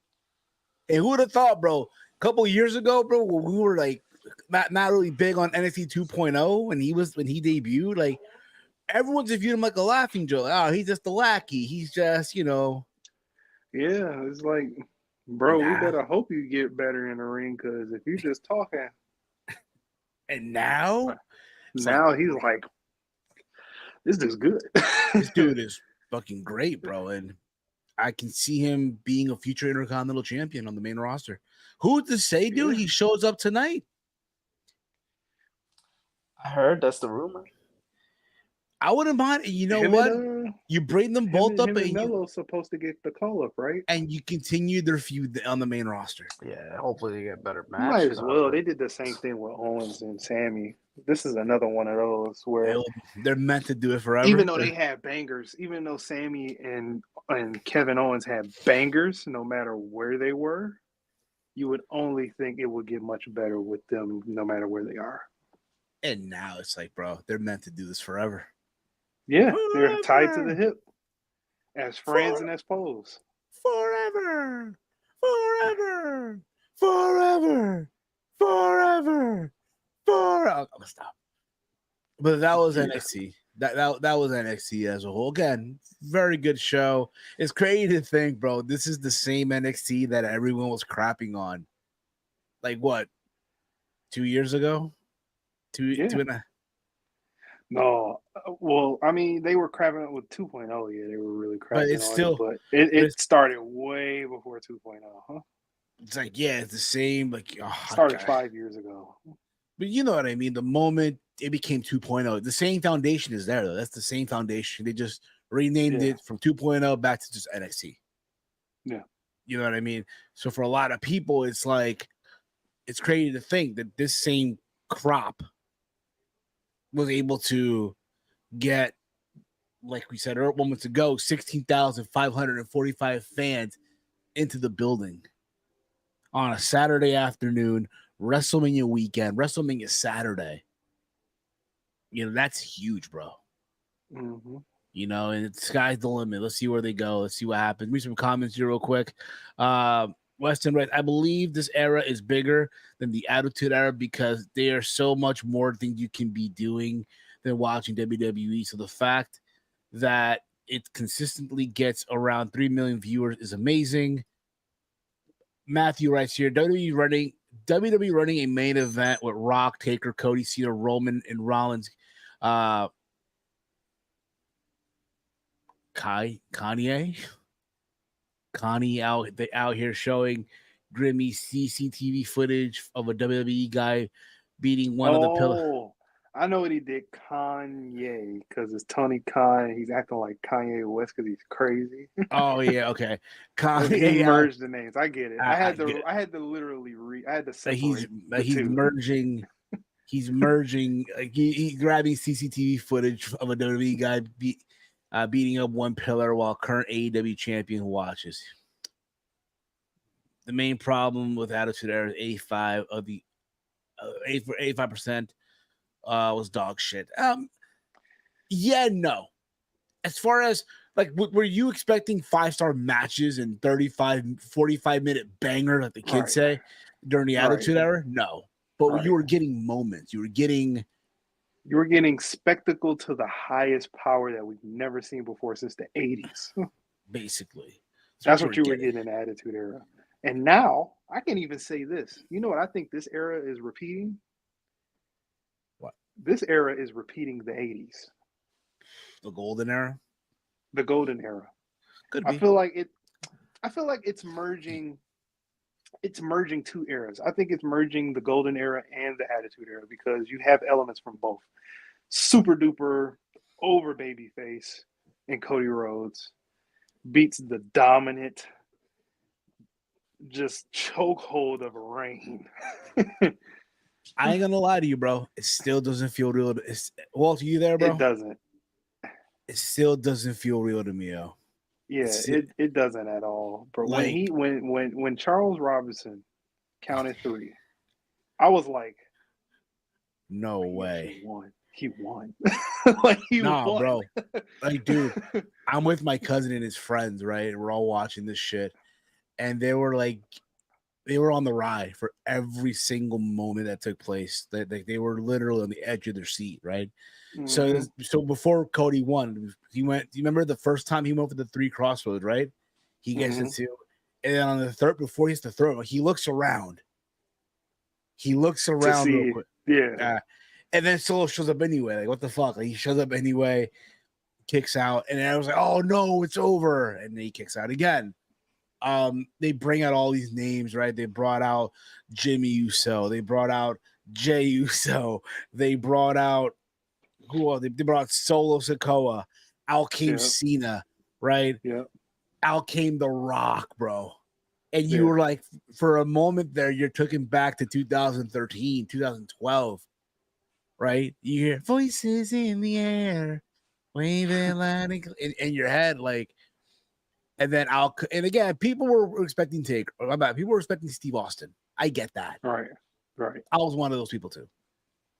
And who would have thought, bro? A couple years ago, bro, when we were like not really big on NXT 2.0 when he debuted, like everyone just viewed him like a laughing joke. Oh, he's just a lackey. He's just, Yeah, it's like, bro, we better hope you get better in the ring, because if you're just talking. And now he's like, this dude's good. This dude is fucking great, bro. And I can see him being a future Intercontinental Champion on the main roster. Who's to say, dude? He shows up tonight. I heard that's the rumor. I wouldn't mind. You know what? You bring them both up, and Melo's supposed to get the call up, right? And you continue their feud on the main roster. Yeah, hopefully they get better matches. Might as well. They did the same thing with Owens and Sammy. This is another one of those where they're meant to do it forever. Even though they had bangers, even though Sammy and Kevin Owens had bangers, no matter where they were, you would only think it would get much better with them, no matter where they are. And now it's like, bro, they're meant to do this forever. Yeah, they're tied to the hip as friends and as foes. Forever. I'm stop. But that was NXT. That was NXT as a whole. Again, very good show. It's crazy to think, bro. This is the same NXT that everyone was crapping on. Like what? 2 years ago? Two and a. No, well, I mean, they were crapping with 2.0. Yeah, they were really crapping. But it's still, it started way before 2.0, huh? It's like, yeah, it's the same. Like, started 5 years ago. But you know what I mean. The moment it became 2.0, the same foundation is there, though. That's the same foundation. They just renamed it from 2.0 back to just NXT. Yeah, you know what I mean. So for a lot of people, it's like it's crazy to think that this same crop was able to get, like we said moments ago, 16,545 fans into the building on a Saturday afternoon, WrestleMania weekend, WrestleMania Saturday. You know, that's huge, bro. Mm-hmm. You know, and the sky's the limit. Let's see where they go. Let's see what happens. Read some comments here real quick. Weston Wright, I believe this era is bigger than the Attitude Era because there are so much more things you can be doing than watching WWE. So the fact that it consistently gets around 3 million viewers is amazing. Matthew writes here, WWE running a main event with Rock, Taker, Cody, Cena, Roman, and Rollins. Kanye out here showing grimy CCTV footage of a WWE guy beating one of the pillars. I know what he did, Kanye, because it's Tony Khan. He's acting like Kanye West because he's crazy. Oh yeah, okay. Kanye he merged the names. I get it. I had to literally read. I had to separate. He's merging. He's merging. He's grabbing CCTV footage of a WWE guy beating up one pillar while current AEW champion watches. The main problem with Attitude Era is 85 of the 85% was dog shit. Yeah, no. As far as like, were you expecting 5-star matches and 45-minute banger, like the kids say, during the Attitude Era? No, but you were getting moments. You were getting spectacle to the highest power that we've never seen before since the 80s. Basically, that's what you were getting in the Attitude Era. And now I can even say this. You know what I think this era is repeating? What? This era is repeating the 80s. The golden era? The golden era. Could be. I feel like it's merging two eras. I think it's merging the golden era and the Attitude Era because you have elements from both. Super duper over babyface and Cody Rhodes beats the dominant just chokehold of Reign. I ain't gonna lie to you, bro. It still doesn't feel real. Walt, you there, bro? It doesn't. It still doesn't feel real to me, yo. Yeah, it doesn't at all. But like, when Charles Robinson counted 3, I was like, no way. He won. Like he won. Bro. Like, dude, I'm with my cousin and his friends, right? We're all watching this shit. And they were on the ride for every single moment that took place. They were literally on the edge of their seat, right? Mm-hmm. So before Cody won, he went. Do you remember the first time he went for the 3 crossroads, right? He gets into, and then on the third, before he has to throw it, he looks around. Real quick. Yeah. And then Solo shows up anyway. Like, what the fuck? Like, he shows up anyway, kicks out, and then I was like, oh no, it's over. And then he kicks out again. They bring out all these names, right? They brought out Jimmy Uso, they brought out Jey Uso, they brought out they brought out Solo Sikoa, out came Cena, right? Yeah. Out came The Rock, bro. And you were like, for a moment there, you're taken back to 2013, 2012, right? You hear voices in the air, waving loud in your head, like. And then and again, people were expecting Taker. People were expecting Steve Austin. I get that. Right. I was one of those people too.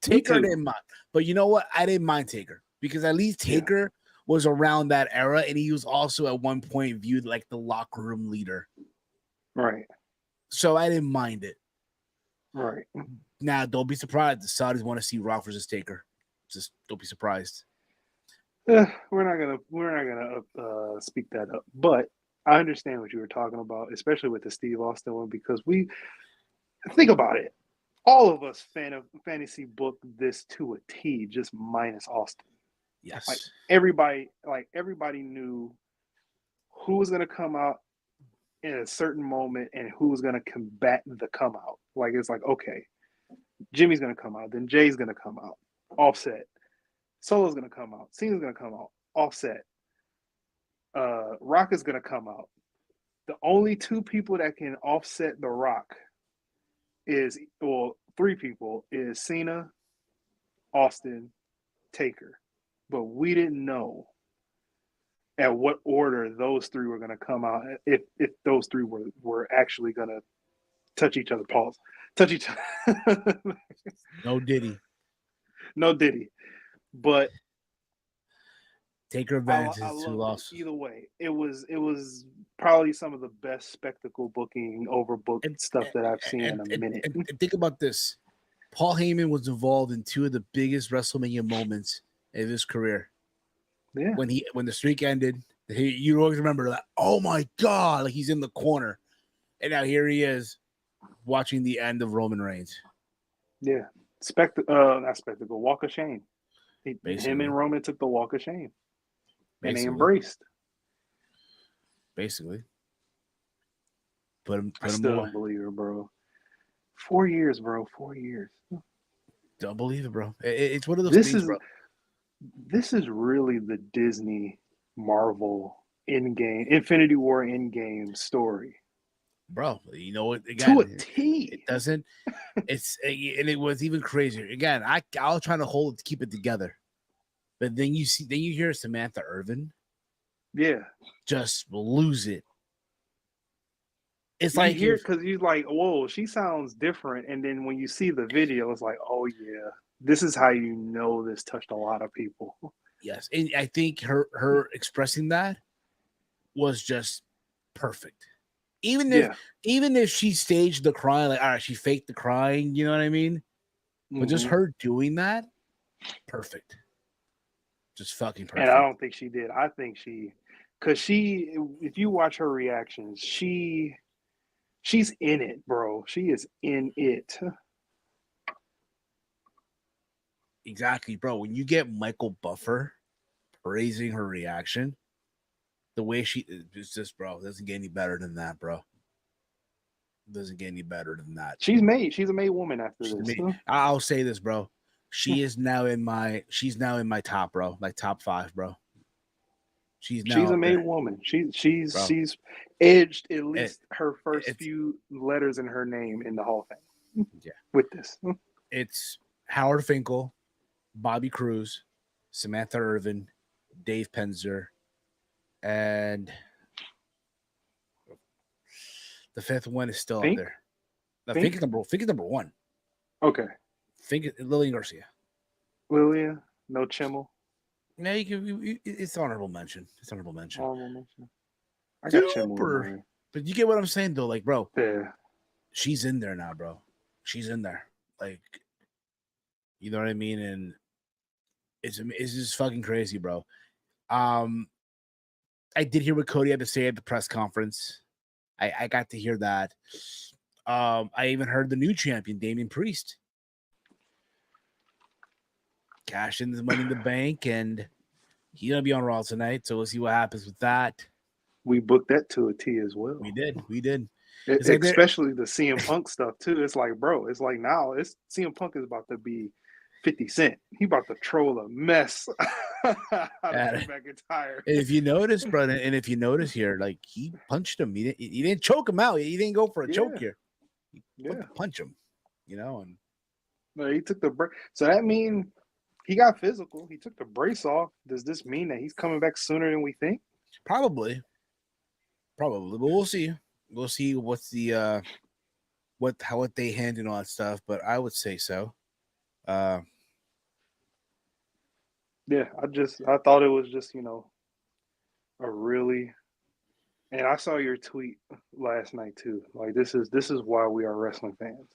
Taker didn't mind, but you know what? I didn't mind Taker because at least Taker was around that era, and he was also at one point viewed like the locker room leader. Right. So I didn't mind it. Right. Now, don't be surprised. The Saudis want to see Rock versus Taker. Just don't be surprised. We're not gonna speak that up, but I understand what you were talking about, especially with the Steve Austin one, because we think about it. All of us fantasy booked this to a T, just minus Austin. Yes, like everybody knew who was gonna come out in a certain moment and who was gonna combat the come out. Like, it's like, okay, Jimmy's gonna come out, then Jay's gonna come out, Offset. Solo's gonna come out. Cena's gonna come out. Offset. Rock is gonna come out. The only 2 people that can offset The Rock is 3 people is Cena, Austin, Taker. But we didn't know at what order those 3 were gonna come out. If those 3 were actually gonna touch each other. Pause. Touch each other. No Diddy. But Taker advantage is 2 losses. Either way, it was probably some of the best spectacle booking, overbooked stuff that I've seen in a minute. And think about this: Paul Heyman was involved in 2 of the biggest WrestleMania moments in his career. Yeah, when the streak ended, you always remember that. Oh my God! Like, he's in the corner, and now here he is watching the end of Roman Reigns. Yeah, not spectacle, walk of shame. Him and Roman took the walk of shame, and they embraced. Basically, I still don't believe it, bro. 4 years, bro. 4 years. Don't believe it, bro. It's one of those things, bro. This is really the Disney Marvel Infinity War Endgame story. Bro, you know what? Again, to a T. It doesn't. And it was even crazier. Again, I was trying to keep it together, but then you hear Samantha Irvin, yeah, just lose it. It's You like hear if because you're like, whoa, she sounds different, and then when you see the video, it's like, oh yeah, this is how you know this touched a lot of people. yes, and I think her expressing that was just perfect. Even if Yeah. even if she staged the crying, like all right, she faked the crying, you know what I mean? But just Mhm. her doing that, perfect. Just fucking And I perfect. don't think she did. I think because if you watch her reactions, she's in it, bro. She is in it. Exactly, bro. When you get Michael Buffer praising her reaction, the way she it's just, bro, it doesn't get any better than that, bro. It doesn't get any better than that. She's made. She's a made woman after She's this. I'll say this, bro. She's now in my top, bro. Like top 5, bro. She's She's now a up made there, woman. bro. She's edged at It, least her first it's few letters in her name in the Hall of Fame yeah. with this. It's Howard Finkel, Bobby Cruz, Samantha Irvin, Dave Penzer, and the 5th one is still up Think, there. No, think. Fink is number 1. Okay, Fink is Lillian Garcia. Lilia, no Chimmel. Yeah, it's honorable mention. It's honorable mention. I got Chimmel in Super. mine. But you get what I'm saying, though. Like, bro, Yeah, she's in there now, bro. She's in there. Like, you know what I mean? And it's just fucking crazy, bro. I did hear what Cody had to say at the press conference. I got to hear that. I even heard the new champion, Damian Priest, cash in the money in the bank, and he's gonna be on Raw tonight. So we'll see what happens with that. we booked that to a T as well. We did. It's like Especially the CM Punk stuff too. It's like, bro, it's like now it's CM Punk is about to be 50 Cent. He about to troll a mess out of McIntyre. And if you notice, brother, and if you notice here, like he punched him. He didn't choke him out. He didn't go for a choke here. He went to punch him, you know. And no, he took the break. So that means he got physical. He took the brace off. Does this mean that he's coming back sooner than we think? probably, but we'll see. We'll see what's the what they handle all that stuff. But I would say so. Yeah, I thought it was just, a really, and I saw your tweet last night too. Like this is why we are wrestling fans.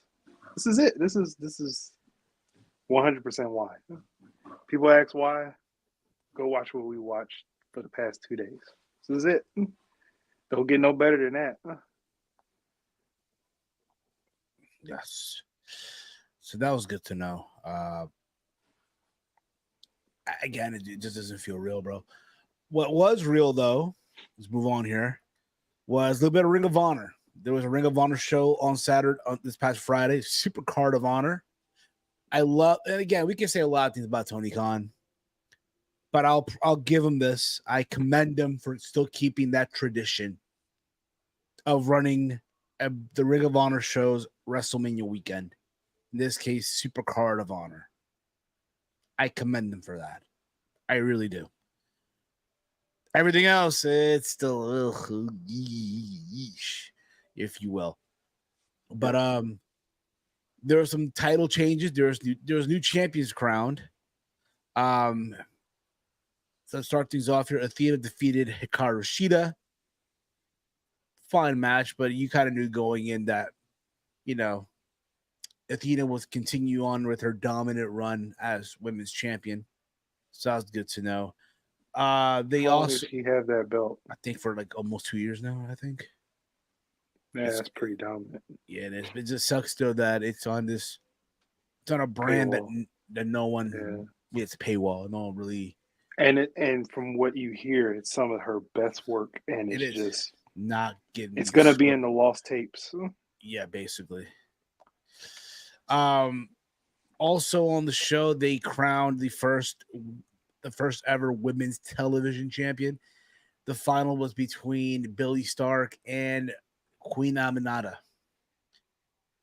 This is it. This is 100% why. People ask why, go watch what we watched for the past 2 days. This is it. Don't get no better than that. Yes. So that was good to know. Again, it just doesn't feel real, bro. What was real though, let's move on here, was a little bit of Ring of Honor. There was a Ring of Honor show on Saturday, on this past Friday, Super Card of Honor. I love, and again, we can say a lot of things about Tony Khan, but I'll give him this. I commend him for still keeping that tradition of running the Ring of Honor shows WrestleMania weekend. In this case, Super Card of Honor. I commend him for that. I really do. Everything else, it's still if you will. But there were some title changes. There was new champions crowned. So let's start things off here. Athena defeated Hikaru Shida. Fine match, but you kind of knew going in that, Athena was continue on with her dominant run as women's champion. So that was good to know. They How long also, did she have that belt? I think for like almost 2 years now, I think. Yeah, that's pretty dominant. Yeah, it just sucks though that it's on a brand Paywall. that no one, it's a paywall. No one really. And from what you hear, it's some of her best work, and It it's is just not getting. it's gonna be in the lost tapes. Yeah, basically. Also on the show, they crowned the first ever women's television champion. The final was between Billy Stark and Queen Aminata.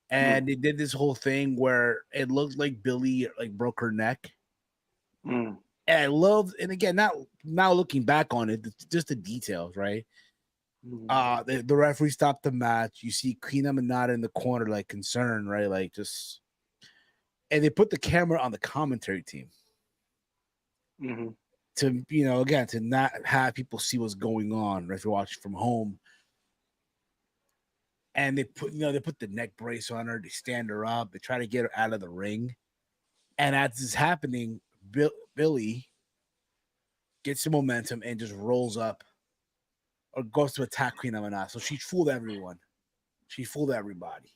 And they did this whole thing where it looked like Billy broke her neck. And I loved, and again, now looking back on it, just the details, right? The referee stopped the match. You see Queen Aminata in the corner, like concerned, right? Like just, and they put the camera on the commentary team to, again, to not have people see what's going on, right? If you're watching from home. And they put the neck brace on her. They stand her up. They try to get her out of the ring. And as this is happening, Billy gets some momentum and just rolls up or goes to attack Queen Aminata. So she fooled everyone. She fooled everybody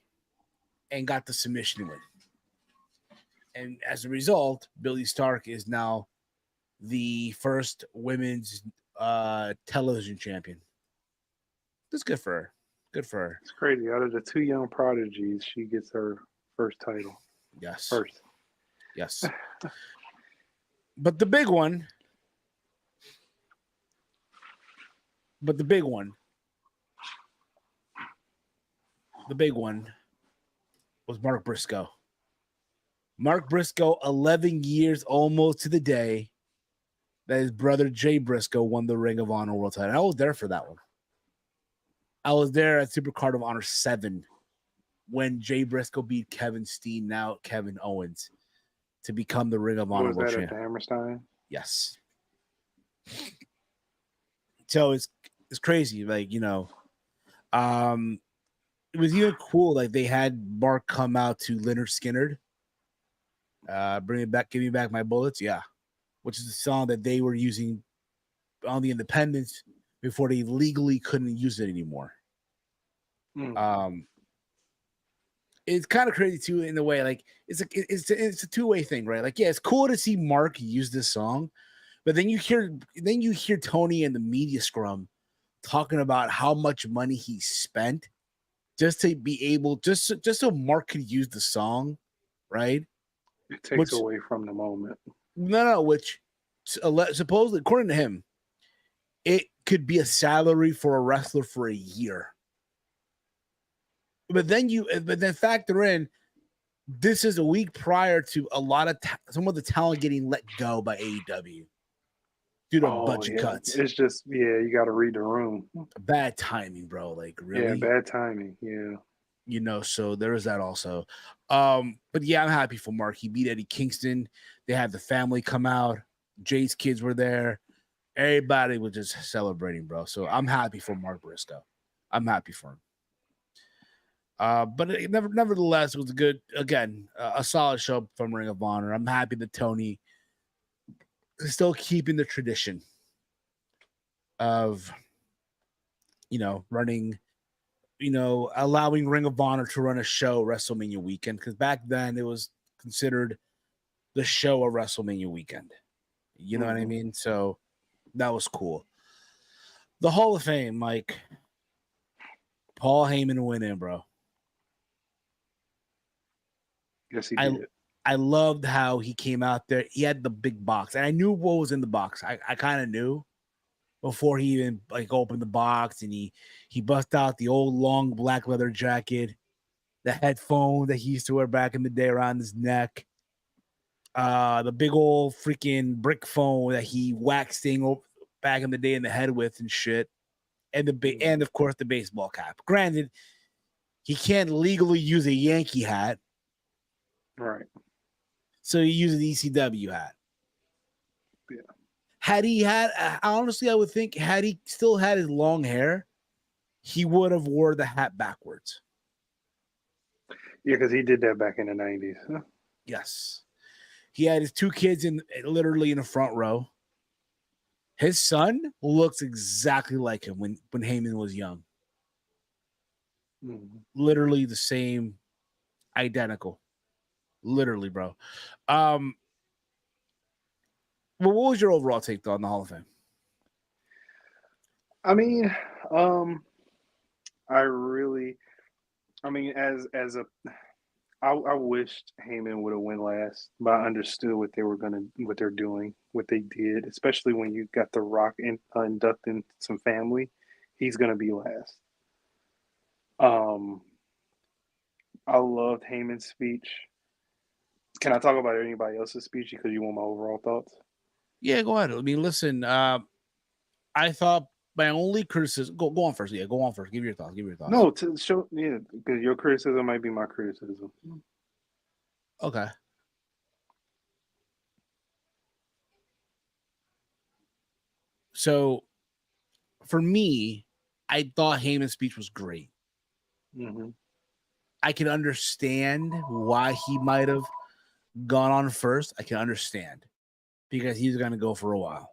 and got the submission win. And as a result, Billy Stark is now the first women's television champion. That's good for her. Good for her. It's crazy. Out of the two young prodigies, she gets her first title. Yes. First. Yes. But the big one. The big one was Mark Briscoe. Mark Briscoe, 11 years almost to the day that his brother Jay Briscoe won the Ring of Honor World Title. I was there for that one. I was there at Supercard of Honor 7 when Jay Briscoe beat Kevin Steen, now Kevin Owens, to become the Ring of Honor World Champion. Was that at the Hammerstein? Yes. So it's crazy, like, it was even cool. Like they had Mark come out to Leonard Skinner, bring it back, give me back my bullets, yeah, which is a song that they were using on the Independence before they legally couldn't use it anymore. It's kind of crazy too in the way, like it's a two-way thing, right? Like, yeah, it's cool to see Mark use this song, but then you hear Tony in the media scrum talking about how much money he spent just to be able, just so Mark could use the song, right? It takes away from the moment. No, which supposedly, according to him, it could be a salary for a wrestler for a year. But then factor in, this is a week prior to a lot of some of the talent getting let go by AEW due to budget cuts. It's just, you got to read the room. Bad timing, bro. Like, really? Yeah, bad timing. Yeah. So there is that also. But yeah, I'm happy for Mark. He beat Eddie Kingston. They had the family come out. Jay's kids were there. Everybody was just celebrating, bro. So I'm happy for Mark Briscoe. I'm happy for him. But nevertheless, it was a solid show from Ring of Honor. I'm happy that Tony is still keeping the tradition of, running, allowing Ring of Honor to run a show WrestleMania weekend. Because back then it was considered the show of WrestleMania weekend. You know what I mean? So that was cool. The Hall of Fame, Mike. Paul Heyman went in, bro. Yes, he did. I loved how he came out there. He had the big box, and I knew what was in the box. I kind of knew before he even opened the box, and he bust out the old long black leather jacket, the headphone that he used to wear back in the day around his neck, the big old freaking brick phone that he waxed thing back in the day in the head with and shit, and and of course the baseball cap. Granted, he can't legally use a Yankee hat. Right. So he uses the ECW hat. Yeah. Had he had, honestly, I would think, had he still had his long hair, he would have wore the hat backwards. Yeah, because he did that back in the 90s. Huh? Yes. He had his two kids literally in the front row. His son looks exactly like him when Heyman was young. Literally the same, identical. Literally, bro. Well, what was your overall take though on the Hall of Fame? I mean, I wished Heyman would have won last, but I understood what they're doing, what they did, especially when you got The Rock inducting some family. He's gonna be last. I loved Heyman's speech. Can I talk about anybody else's speech because you want my overall thoughts? Yeah, go ahead. I mean, listen, I thought my only criticism. Go on first. Yeah, go on first. Give your thoughts. No, to show, yeah, because your criticism might be my criticism. Okay. So, for me, I thought Heyman's speech was great. Mm-hmm. I can understand why he might have gone on first. I can understand because he's going to go for a while.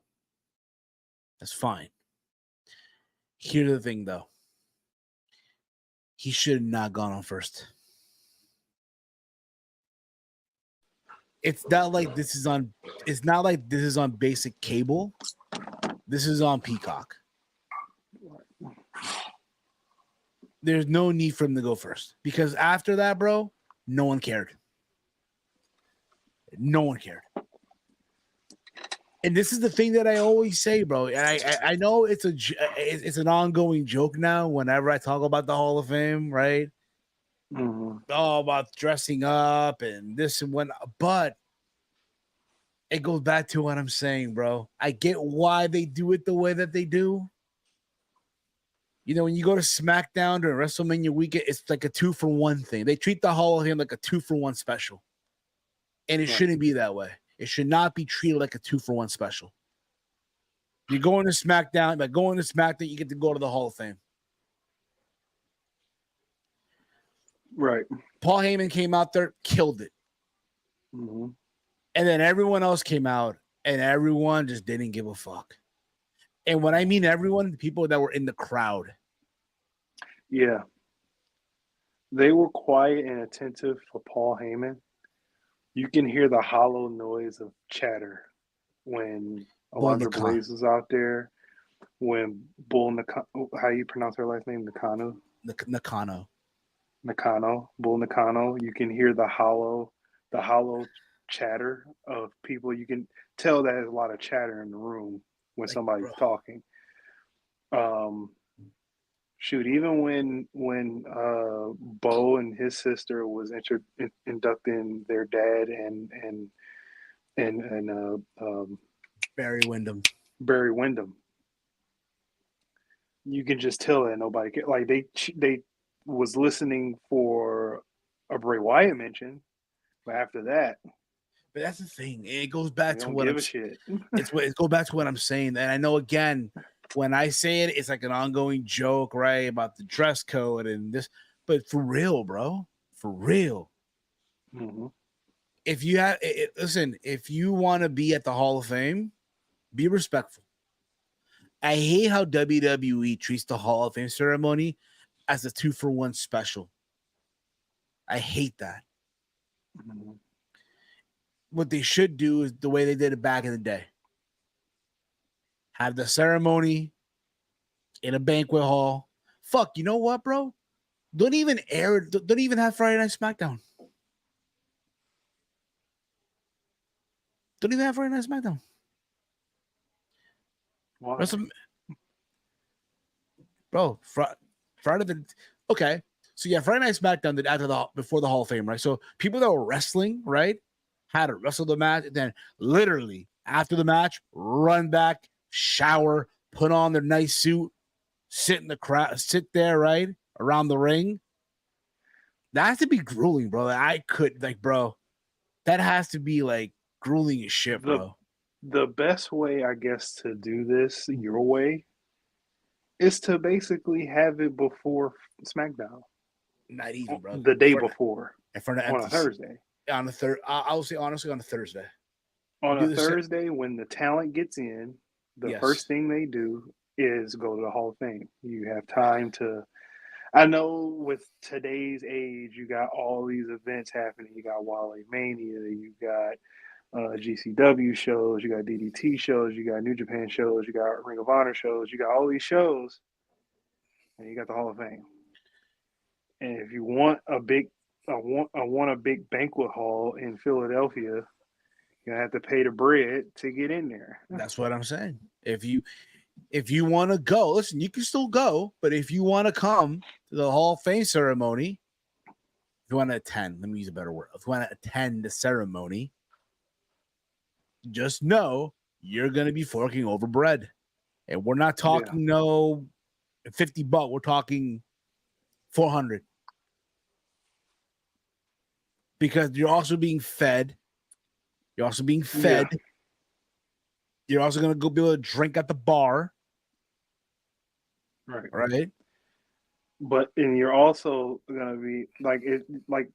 That's fine. Here's the thing, though. He should have not gone on first. It's not like this is on. It's not like this is on basic cable. This is on Peacock. There's no need for him to go first because after that, bro, no one cared. No one cared. And this is the thing that I always say, bro. And I know it's an ongoing joke now. Whenever I talk about the Hall of Fame, right? Mm-hmm. All about dressing up and this and what, but it goes back to what I'm saying, bro. I get why they do it the way that they do. You know, when you go to SmackDown during WrestleMania weekend, it's like a 2-for-1 thing. They treat the Hall of Fame like a 2-for-1 special. And it shouldn't be that way. It should not be treated like a 2-for-1 special. You're going to SmackDown. By going to SmackDown, you get to go to the Hall of Fame. Right. Paul Heyman came out there, killed it. Mm-hmm. And then everyone else came out, and everyone just didn't give a fuck. And when I mean everyone, the people that were in the crowd. Yeah. They were quiet and attentive for Paul Heyman. You can hear the hollow noise of chatter when Alondra Blaze was out there, when Bull Nakano, how you pronounce her last name? Nakano? Nakano. Bull Nakano. You can hear the hollow chatter of people. You can tell that there's a lot of chatter in the room when somebody's talking. Shoot, even when Bo and his sister was inducting their dad and Barry Windham, you can just tell that nobody like they was listening for a Bray Wyatt mention, but after that. But that's the thing. It goes back to what give a shit. It goes back to what I'm saying. And I know again, when I say it, it's like an ongoing joke, right? About the dress code and this, but for real, bro, for real. Mm-hmm. If you have, listen, if you want to be at the Hall of Fame, be respectful. I hate how WWE treats the Hall of Fame ceremony as a 2-for-1 special. I hate that. Mm-hmm. What they should do is the way they did it back in the day. Have the ceremony in a banquet hall. Fuck, you know what, bro? Don't even air it. Don't even have Friday Night SmackDown. Don't even have Friday Night SmackDown. Why? Bro, Friday the okay. So yeah, Friday Night SmackDown did before the Hall of Fame, right? So people that were wrestling, right, had to wrestle the match, and then literally after the match, run back, shower, put on their nice suit, sit in the crowd, sit there, right, around the ring. That has to be grueling, bro. Bro, that has to be like grueling as shit, bro. The best way, I guess, to do this your way is to basically have it before SmackDown. Not even, bro. The day before. In front of on a Thursday. On a third, I'll say honestly on a Thursday. On a Thursday, when the talent gets in, the first thing they do is go to the Hall of Fame. You have time to. I know with today's age, you got all these events happening. You got Wale Mania, you got GCW shows, you got DDT shows, you got New Japan shows, you got Ring of Honor shows, you got all these shows, and you got the Hall of Fame. And if you want a big banquet hall in Philadelphia, you're gonna have to pay the bread to get in there. That's what I'm saying. If you want to go, listen, you can still go, but if you want to come to the Hall of Fame ceremony, if you want to attend, let me use a better word. If you want to attend the ceremony, just know you're going to be forking over bread. And we're not talking no $50, we're talking $400. Because you're also being fed. You're also being fed. Yeah. You're also gonna go be able to drink at the bar. Right. But and you're also gonna be like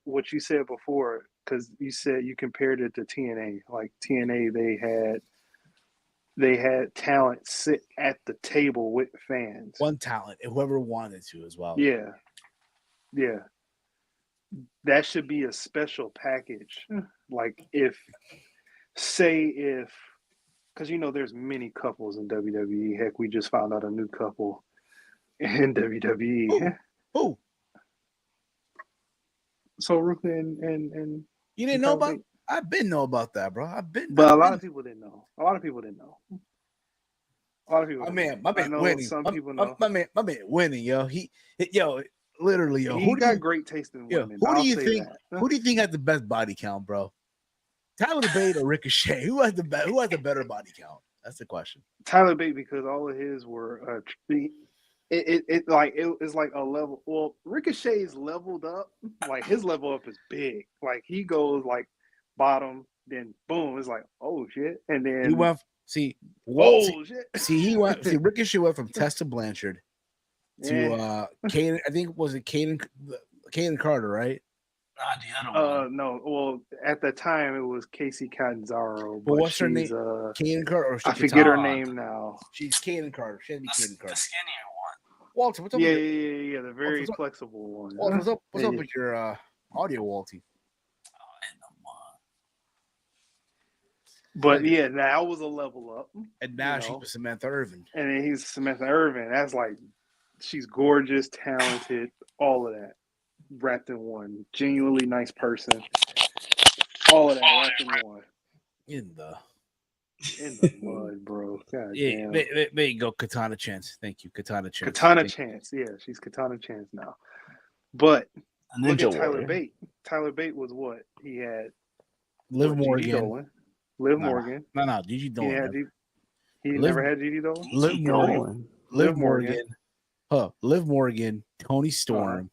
what you said before, because you said you compared it to TNA. Like TNA, they had talent sit at the table with fans. One talent, whoever wanted to as well. Yeah. That should be a special package. Like because there's many couples in WWE. Heck, we just found out a new couple in WWE. Who? So Ruka and you didn't know about? I've been know about that, bro. But a lot of people didn't know. My man winning. Some people know. My man winning, yo. Literally, yo. He got great taste in women. Who do you think had the best body count, bro? Tyler Bate or Ricochet? Who has the better body count? That's the question. Tyler Bate, because all of his were it's like a level. Well, Ricochet's leveled up. Like his level up is big. Like he goes like bottom, then boom, it's like oh shit, and then he went. shit. Ricochet went from Tessa Blanchard to Caden. I think was it Caden Carter, right? No. Well, at the time it was Casey Catanzaro. But what's her name? Caden Carter. Or I forget her name now. She's Caden Carter. She had to be Caden Carter. The skinnier one. Walter, what's up? Yeah. The very flexible one. Walter, what's up with your audio, Walty? But now was a level up. And now she's with Samantha Irvin. And then he's Samantha Irvin. That's like, she's gorgeous, talented, all of that. Wrapped in one. Genuinely nice person. All of that wrapped in one. In the mud, bro. God damn. There you go, Katana Chance. Thank you, Katana Chance. Katana Chance. Yeah, she's Katana Chance now. But look at Tyler Bate. Tyler Bate was what? He had Liv Morgan. Morgan. No, Gigi Dolan. He never had Gigi Dolan? Liv Morgan. Liv Morgan, Tony Storm.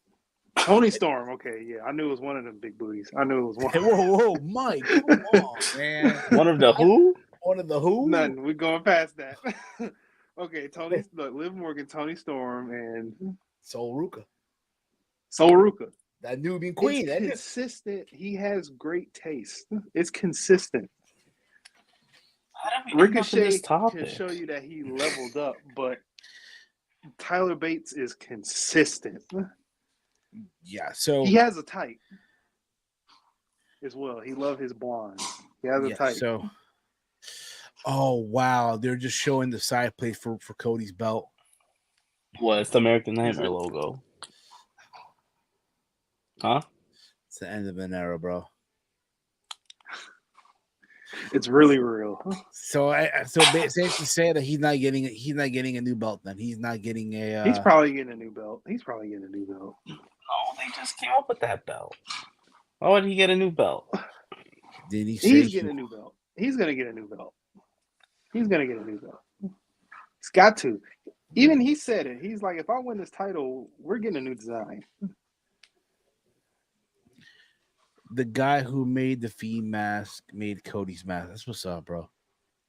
Tony Storm, okay, yeah. I knew it was one of them big booties. I knew it was one. Whoa, Mike, come on, man. One of the who? One of the who? Nothing. We're going past that. Okay, Liv Morgan, Tony Storm, and Sol Ruka. That Nubian queen. It's consistent. He has great taste. It's consistent. Ricochet can show you that he leveled up, but Tyler Bates is consistent. Yeah, so he has a type as well. He loves his blonde. He has a type. So, oh wow, they're just showing the side plate for Cody's belt. What? It's the American Nightmare logo. Huh? It's the end of an era, bro. It's really real. So safe to say that he's not getting a new belt. Then he's not getting a. He's probably getting a new belt. No, they just came up with that belt. Why would he get a new belt? Did he say he's getting a new belt? He's gonna get a new belt. He's got to. Even he said it. He's like, if I win this title, we're getting a new design. The guy who made the Fiend mask made Cody's mask. That's what's up, bro.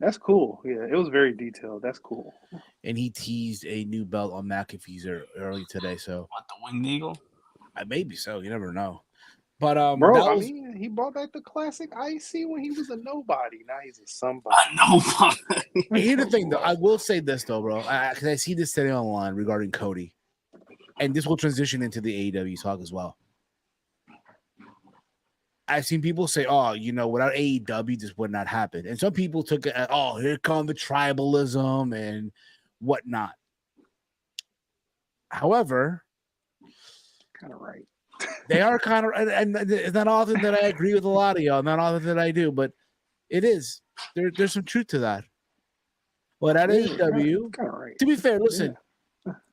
That's cool. Yeah, it was very detailed. That's cool. And he teased a new belt on McAfee's early today. So what, the Winged Eagle? Maybe so. You never know. But bro, he brought back the classic IC when he was a nobody. Now he's a somebody. A nobody. Here's the thing, though. I will say this though, bro, because I see this today online regarding Cody, and this will transition into the AEW talk as well. I've seen people say, "Oh, without AEW, this would not happen," and some people took it as, "Oh, here come the tribalism and whatnot." However, kind of right. They are kind of, and it's not often that I agree with a lot of y'all. Not often that I do, but it is. There's some truth to that. But at AEW, right. To be fair, listen,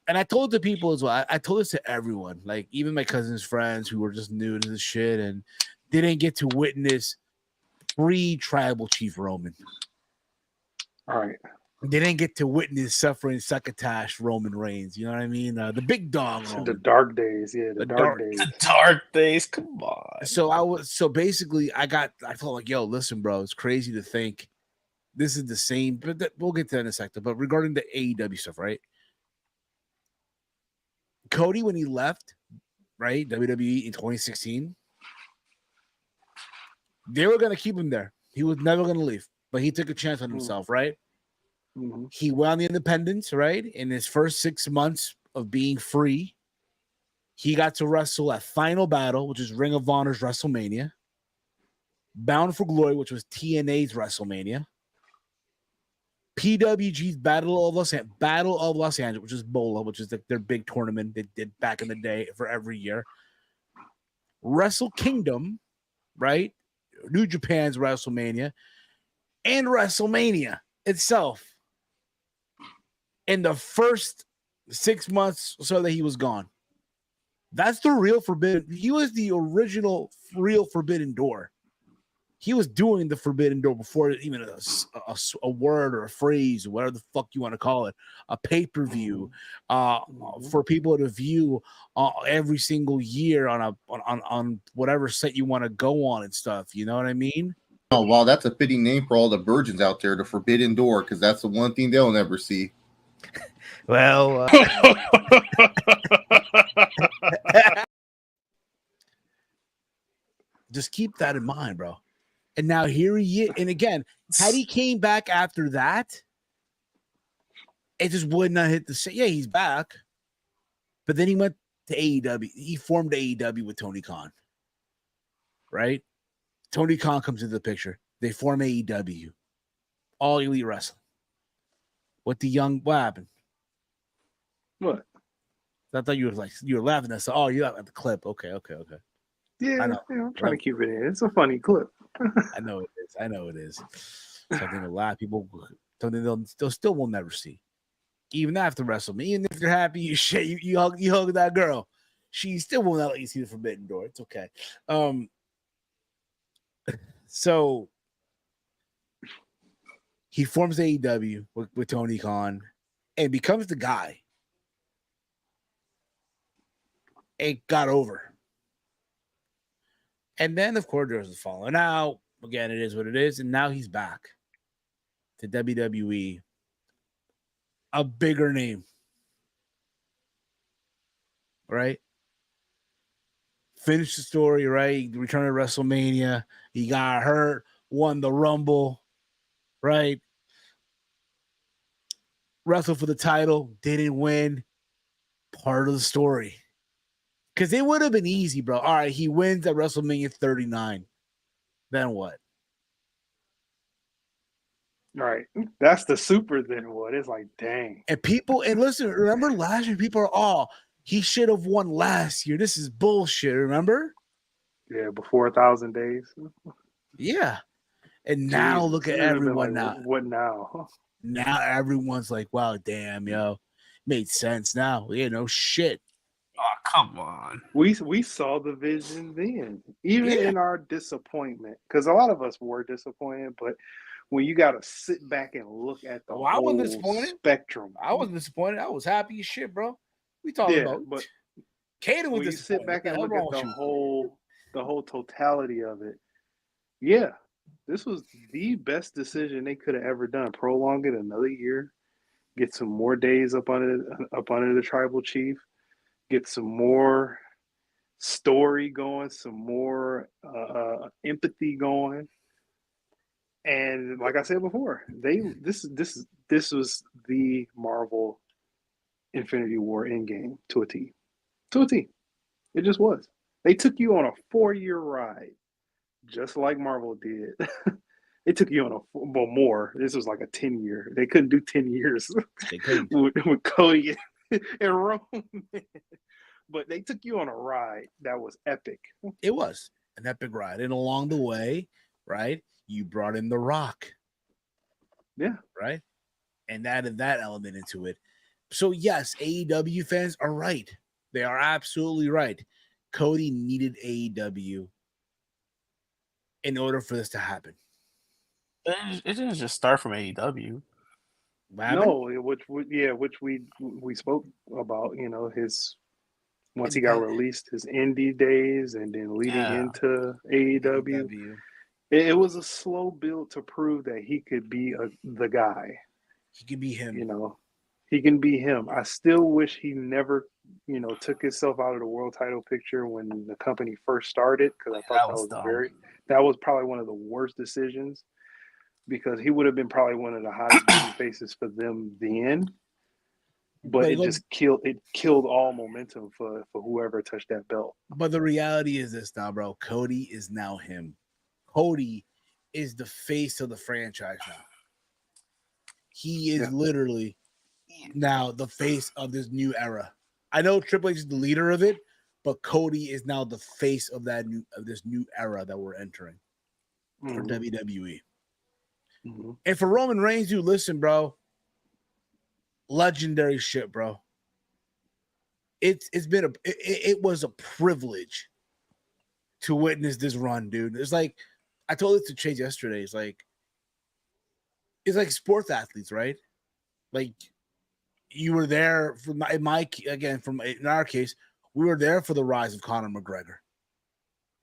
and I told the people as well. I told this to everyone, like even my cousin's friends who were just new to this shit and didn't get to witness pre-tribal Chief Roman. All right. They didn't get to witness suffering succotash Roman Reigns. You know what I mean? The big dog Roman. The dark days, yeah, the dark days. The dark days, come on. So basically I felt like, yo, listen, bro, it's crazy to think this is the same, but we'll get to that in a second. But regarding the AEW stuff, right? Cody, when he left, right, WWE in 2016, they were gonna keep him there. He was never gonna leave, but he took a chance on himself, right? Mm-hmm. He went on the independence, right? In his first 6 months of being free, he got to wrestle at Final Battle, which is Ring of Honor's WrestleMania, Bound for Glory, which was TNA's WrestleMania, PWG's Battle of Los Angeles, which is BOLA, which is their big tournament they did back in the day for every year, Wrestle Kingdom, right? New Japan's WrestleMania, and WrestleMania itself. In the first 6 months or so that he was gone. That's the real Forbidden. He was the original real Forbidden Door. He was doing the Forbidden Door before even a word or a phrase or whatever the fuck you want to call it, a pay-per-view for people to view every single year on whatever set you want to go on and stuff. You know what I mean? Oh, wow, that's a fitting name for all the virgins out there, the Forbidden Door, because that's the one thing they'll never see. Well, just keep that in mind, bro. And now here he is. And again, had he came back after that, it just would not hit the same. Yeah, he's back. But then he went to AEW. He formed AEW with Tony Khan. Right? Tony Khan comes into the picture. They form AEW. All Elite Wrestling. What happened? What? I thought you were laughing at. Oh, you're laughing at the clip. Okay. Yeah, I know. I'm trying to keep it in. It's a funny clip. I know it is. Something a lot of people, something they'll still will never see, even after WrestleMania. Even if you're happy, you hug that girl, she still will not let you see the Forbidden Door. It's okay. So he forms AEW with Tony Khan and becomes the guy. It got over. And then, of course, there's the falling out. Again, it is what it is. And now he's back to WWE. A bigger name. Right? Finish the story, right? Return to WrestleMania. He got hurt, won the Rumble, right? Wrestled for the title, didn't win. Part of the story. Because it would have been easy, bro. All right, he wins at WrestleMania 39. Then what? Right. That's the super then what? It's like, dang. And listen, remember last year, people are, he should have won last year. This is bullshit, remember? Yeah, before 1,000 days. Yeah. And now Jesus, look at everyone like, now. What now? Now everyone's like, wow, damn, yo. Made sense now. Yeah, no shit. Oh, come on. We saw the vision then, even in our disappointment, because a lot of us were disappointed. But when you got to sit back and look at the whole spectrum, I wasn't disappointed. I was happy as shit, bro. We talking about, but Kaden was when you disappointed. sit back and look at the whole totality of it, yeah, this was the best decision they could have ever done. Prolong it another year, get some more days up under the tribal chief. Get some more story going, some more empathy going, and like I said before, this was the Marvel Infinity War Endgame to a T. It just was. They took you on a 4-year ride, just like Marvel did. They took you on more. This was like a 10-year. They couldn't do 10 years with Cody and Roman. But they took you on a ride that was epic. It was an epic ride. And along the way, right, you brought in The Rock. Yeah. Right? And added that element into it. So, yes, AEW fans are right. They are absolutely right. Cody needed AEW in order for this to happen. It didn't just start from AEW. What happened? No, which we spoke about. His once he got Independent. released, his indie days, and then leading Yeah. into AEW. AEW. It was a slow build to prove that he could be the guy. He could be him. He can be him. I still wish he never, took himself out of the world title picture when the company first started, because I thought That was dumb. that was probably one of the worst decisions, because he would have been probably one of the hottest baby faces for them then. But it just killed all momentum for whoever touched that belt. But the reality is this now, bro. Cody is now him. Cody is the face of the franchise now. He is literally now the face of this new era. I know Triple H is the leader of it, but Cody is now the face of this new era that we're entering for WWE. Mm-hmm. And for Roman Reigns, you listen, bro. Legendary shit, bro. It was a privilege to witness this run, dude. It's like I told it to Chase yesterday. It's like sports athletes, right? Like you were there in our case, we were there for the rise of Conor McGregor.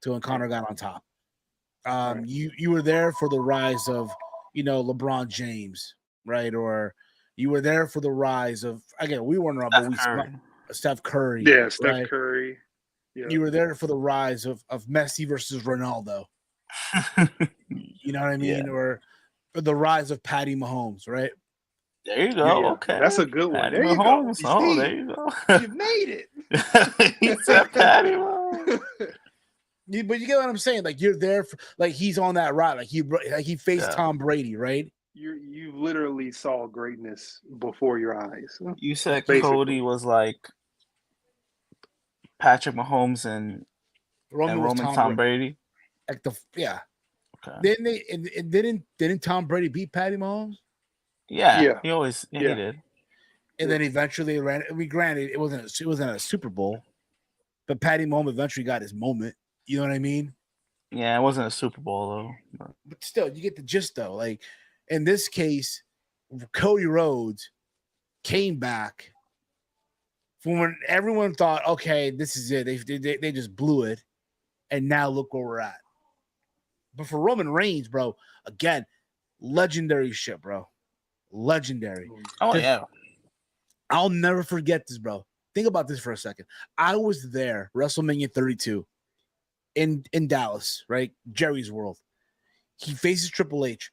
To when Conor got on top. Right. You were there for the rise of LeBron James, right? Or you were there for the rise of we weren't around, but Steph Curry. Yeah, Steph right? Curry. Yeah. You were there for the rise of Messi versus Ronaldo. You know what I mean? Yeah. Or the rise of Patty Mahomes, right? There you go. Yeah. Okay, that's a good one. Patty There Mahomes. you go. Oh, Steve, there you go. you made it. He said Patty Mahomes. But you get what I'm saying? Like you're there for, like he's on that ride. Like he faced Tom Brady, right? You literally saw greatness before your eyes. You said Basically. Cody was like Patrick Mahomes and Roman Tom Brady. Like Okay. Didn't Tom Brady beat Patty Mahomes? Yeah. He always he did. And then eventually ran. Granted, it wasn't a Super Bowl, but Patty Mahomes eventually got his moment. You know what I mean? Yeah, it wasn't a Super Bowl though. But still, you get the gist though. Like in this case, Cody Rhodes came back from when everyone thought, okay, this is it. They just blew it, and now look where we're at. But for Roman Reigns, bro, again, legendary shit, bro. Legendary. Oh yeah. I'll never forget this, bro. Think about this for a second. I was there, WrestleMania 32 in Dallas, right? Jerry's World. He faces Triple H.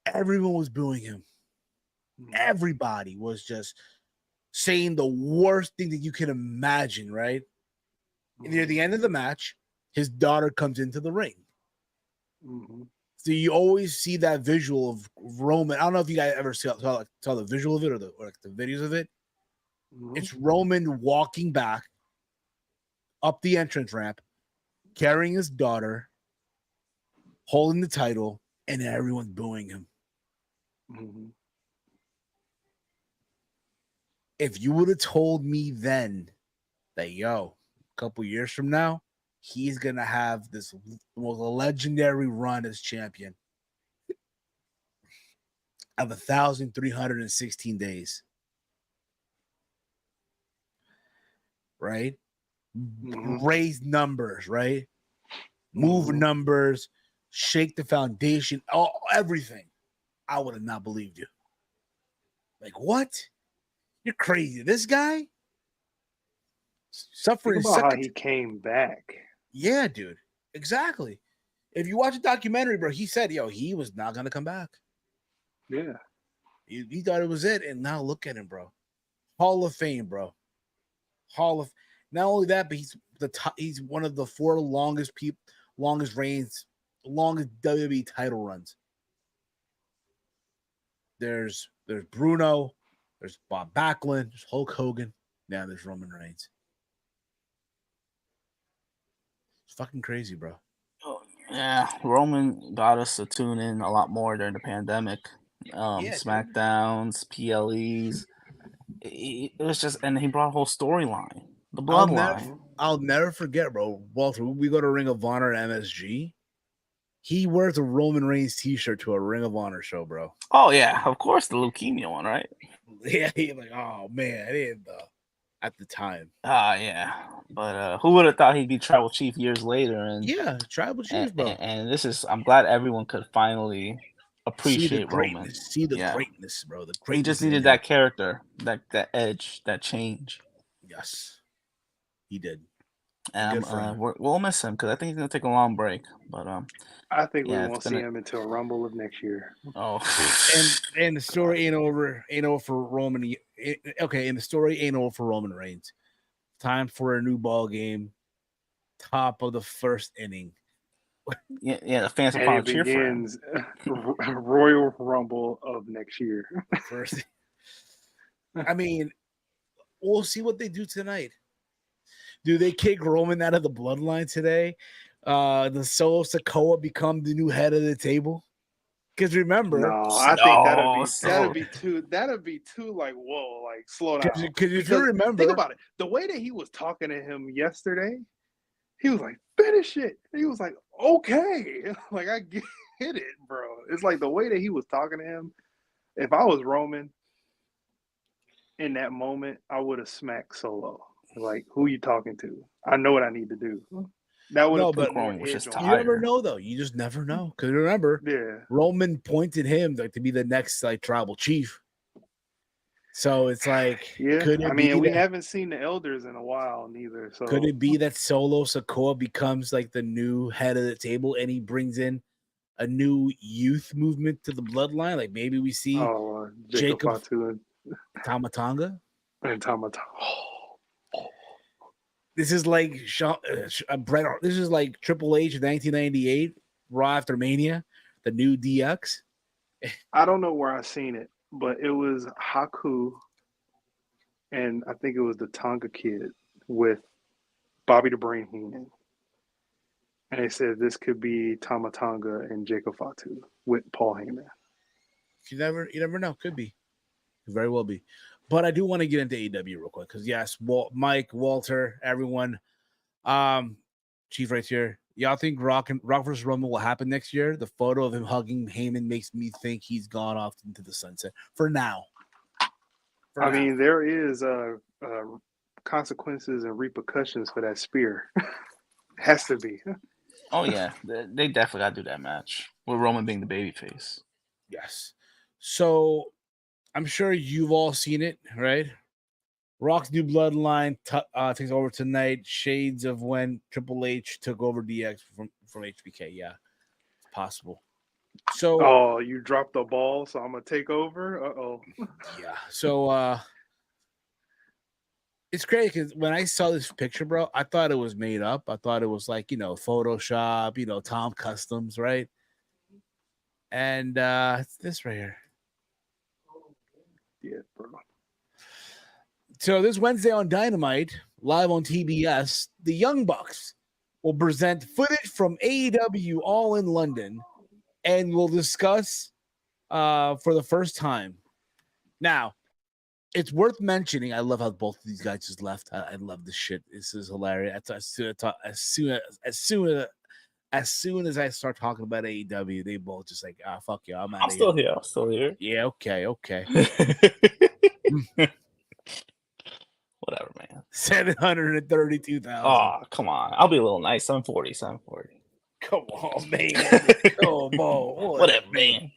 Everyone was booing him. Everybody was just saying the worst thing that you can imagine, right? And near the end of the match, his daughter comes into the ring. Mm-hmm. So you always see that visual of Roman. I don't know if you guys ever saw the visual of it or the videos of it. Mm-hmm. It's Roman walking back up the entrance ramp, carrying his daughter, holding the title, and everyone's booing him. Mm-hmm. If you would have told me then that, a couple years from now, he's going to have this most legendary run as champion of 1,316 days. Right? Mm-hmm. Raise numbers, right? Move numbers, shake the foundation, everything. I would have not believed you. Like, what? You're crazy. This guy suffering. Think about how he came back. Yeah, dude. Exactly. If you watch a documentary, bro, he said, he was not gonna come back. Yeah. He thought it was it, and now look at him, bro. Hall of Fame, bro. Not only that, but he's one of the 4 longest reigns, longest WWE title runs. There's Bruno, there's Bob Backlund, there's Hulk Hogan, now there's Roman Reigns. It's fucking crazy, bro. Oh, yeah, Roman got us to tune in a lot more during the pandemic. SmackDowns, PLEs. It was just, and he brought a whole storyline, the bloodline. I'll never forget, bro. Walter, we go to Ring of Honor at MSG. He wears a Roman Reigns t-shirt to a Ring of Honor show, bro. Oh yeah, of course the leukemia one, right? Yeah, he's like, oh man, I didn't at the time. Yeah. But who would have thought he'd be tribal chief years later? And Yeah, tribal chief, bro. And this is, I'm glad everyone could finally See the appreciate Roman. greatness. See the greatness, bro. The greatness. He just needed that character, that edge, that change. Yes, he did. And we'll miss him because I think he's gonna take a long break. But I think we won't see him until Rumble of next year. Oh, and the story ain't over. Ain't over for Roman. Okay, and the story ain't over for Roman Reigns. Time for a new ball game. Top of the first inning. Yeah, the fans will probably cheer for him. Royal Rumble of next year. First, I mean, we'll see what they do tonight. Do they kick Roman out of the bloodline today? Does Solo Sikoa become the new head of the table? Because remember, I think that'd be too like, whoa, like slow down. Because if you remember, think about it, the way that he was talking to him yesterday, he was like, finish it. And he was like, okay, like I get it, bro. It's like the way that he was talking to him. If I was Roman in that moment, I would have smacked Solo. Like, who you talking to? I know what I need to do. That would have put more edge on. You never know, though. You just never know. Because remember, Roman pointed him like to be the next like tribal chief. So it's like, we haven't seen the elders in a while, neither. So could it be that Solo Sikoa becomes like the new head of the table, and he brings in a new youth movement to the bloodline? Like maybe we see Jacob Fatu and Tamatanga and Tamatanga. This is like Bret. This is like Triple H in 1998, Raw after Mania, the new DX. I don't know where I seen it, but it was Haku, and I think it was the Tonga Kid with Bobby the Brain Heenan, and they said this could be Tamatanga and Jacob Fatu with Paul Heyman. You never know. Could be, could very well be. But I do want to get into AEW real quick because yes, Mike, Walter, everyone, Chief right here. Y'all think Rock versus Roman will happen next year? The photo of him hugging Heyman makes me think he's gone off into the sunset for now. I mean, there is consequences and repercussions for that spear. Has to be. Oh yeah, they definitely got to do that match with Roman being the babyface. Yes. So I'm sure you've all seen it, right? Rock's new bloodline takes over tonight. Shades of when Triple H took over DX from HBK. Yeah, it's possible. So, you dropped the ball, so I'm gonna take over. Yeah. So, it's crazy because when I saw this picture, bro, I thought it was made up. I thought it was like Photoshop, Tom Customs, right? And it's this right here. Yeah, bro. So this Wednesday on Dynamite, live on TBS, the Young Bucks will present footage from AEW All in London, and we'll discuss for the first time. Now, it's worth mentioning. I love how both of these guys just left. I love this shit. This is hilarious. As soon as I start talking about AEW, they both just like, fuck you. I'm still here. I'm still here. Yeah, okay. Whatever, man. 732,000. Oh, come on. I'll be a little nice. 740. Come on, man. Come on. Whatever, man.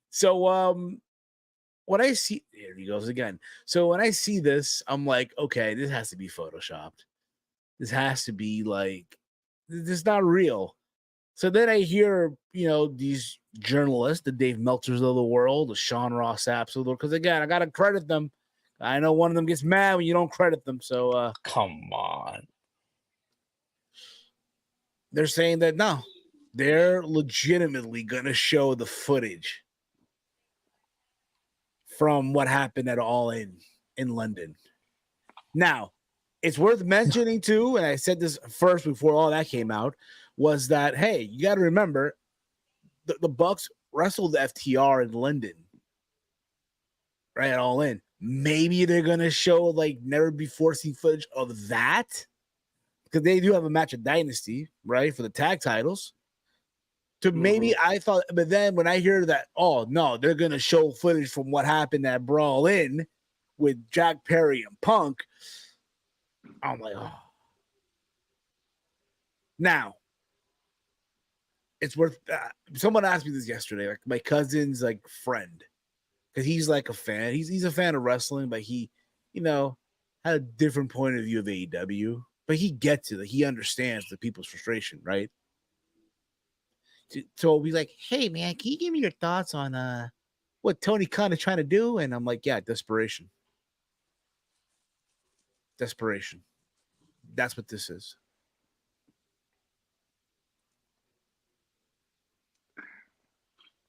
So, when I see, here he goes again. So when I see this, I'm like, okay, this has to be photoshopped. This has to be like, this is not real. So then I hear, these journalists, the Dave Meltzers of the world, the Sean Ross Apps of the world, because again, I got to credit them. I know one of them gets mad when you don't credit them. So, come on. They're saying that no, they're legitimately going to show the footage from what happened at All In London. Now, it's worth mentioning too, and I said this first before all that came out, was that, hey, you got to remember, the Bucks wrestled FTR in London, right, at All In. Maybe they're going to show, like, never before seen footage of that, because they do have a match at Dynasty, right, for the tag titles. To maybe I thought, but then when I hear that, oh no, they're gonna show footage from what happened at Brawl In with Jack Perry and Punk, I'm like, oh. Now, it's worth. Someone asked me this yesterday, like my cousin's like friend, because he's like a fan. He's a fan of wrestling, but he, had a different point of view of AEW. But he gets it. Like, he understands the people's frustration, right? So he's like, "Hey man, can you give me your thoughts on what Tony Khan is trying to do?" And I'm like, "Yeah, desperation. Desperation. That's what this is."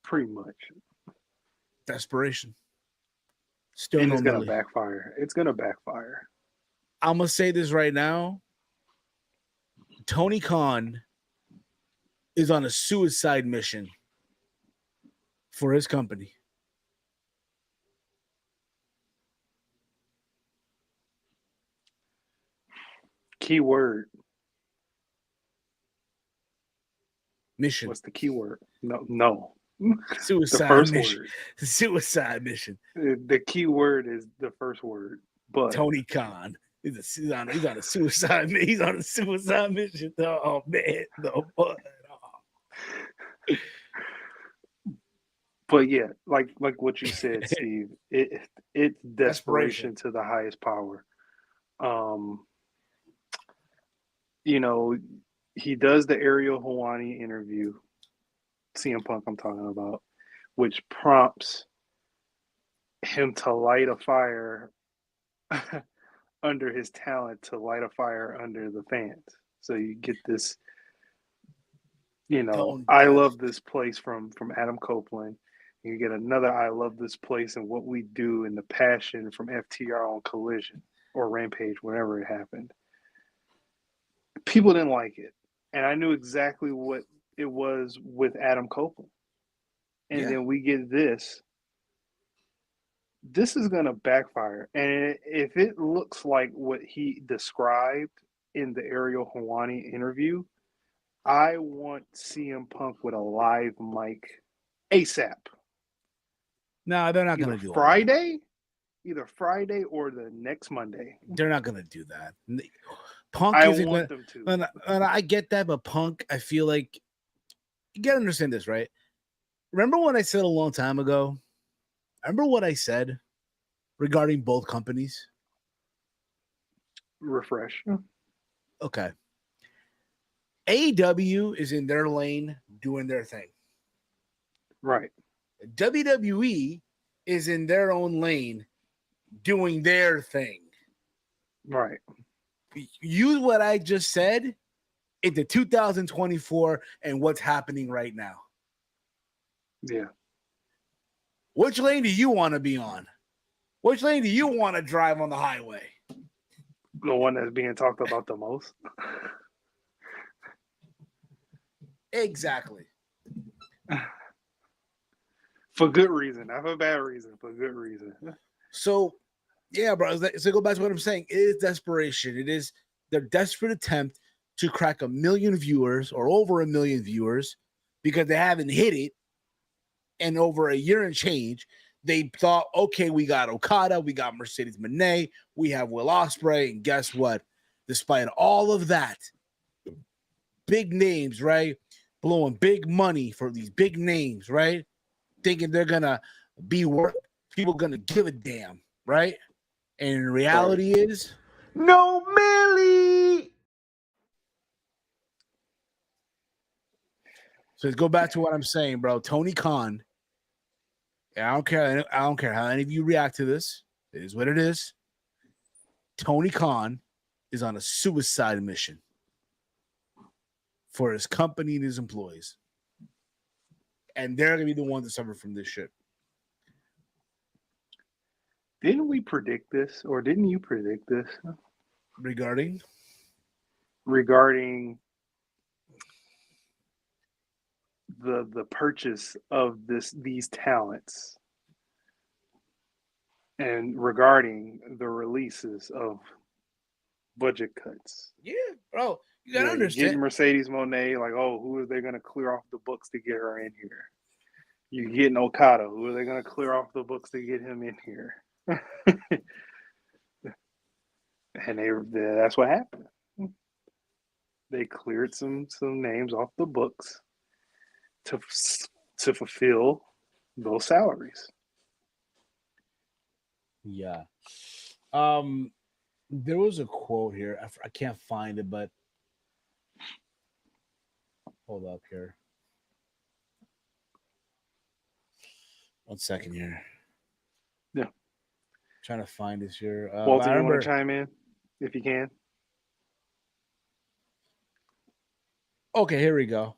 Pretty much. Desperation. Still, and it's going to backfire. It's going to backfire. I'm going to say this right now. Tony Khan is on a suicide mission for his company. Key word. Mission. What's the key word? No. Suicide the first mission. Word. Suicide mission. The key word is the first word. But Tony Khan he's on a suicide. He's on a suicide mission. Oh man, no. But yeah, like what you said, Steve. It's desperation to the highest power. He does the Ariel Helwani interview. CM Punk, I'm talking about, which prompts him to light a fire under his talent, to light a fire under the fans. So you get this, I love this place from Adam Copeland. You get another I love this place and what we do and the passion from FTR on Collision or Rampage, whenever it happened. People didn't like it. And I knew exactly what it was with Adam Copeland. And then we get this. This is going to backfire. And if it looks like what he described in the Ariel Helwani interview, I want CM Punk with a live mic ASAP. No, they're not going to do Friday. Either Friday or the next Monday. They're not going to do that. Punk I isn't want gonna, them to. And I get that, but Punk, I feel like you got to understand this, right? Remember what I said a long time ago? Remember what I said regarding both companies? Refresh. Okay. AEW is in their lane doing their thing. Right. WWE is in their own lane doing their thing. Right. Use what I just said into 2024 and what's happening right now. Yeah. Which lane do you want to be on? Which lane do you want to drive on the highway? The one that's being talked about the most. Exactly. For good reason. Not for bad reason. For good reason. So, yeah, bro. So go back to what I'm saying. It is desperation. It is their desperate attempt to crack 1 million viewers or over 1 million viewers because they haven't hit it in over a year and change. They thought, okay, we got Okada, we got Mercedes Moné, we have Will Ospreay, and guess what? Despite all of that, big names, right? Blowing big money for these big names, right? Thinking they're gonna be worth people gonna give a damn, right? And in reality is no Millie. So let's go back to what I'm saying, bro. Tony Khan. I don't care how any of you react to this. It is what it is. Tony Khan is on a suicide mission for his company and his employees. And they're going to be the ones that suffer from this shit. Didn't we predict this? Or didn't you predict this? Regarding the purchase of these talents and regarding the releases of budget cuts. Yeah, bro. You gotta Getting understand. Mercedes Moné, like, oh, who are they gonna clear off the books to get her in here? You getting Okada, who are they gonna clear off the books to get him in here? And that's what happened. They cleared some names off the books to fulfill those salaries. Yeah. There was a quote here. I can't find it, but hold up here. 1 second here. Yeah. Trying to find this here. Walter, you want to chime in if you can? Okay, here we go.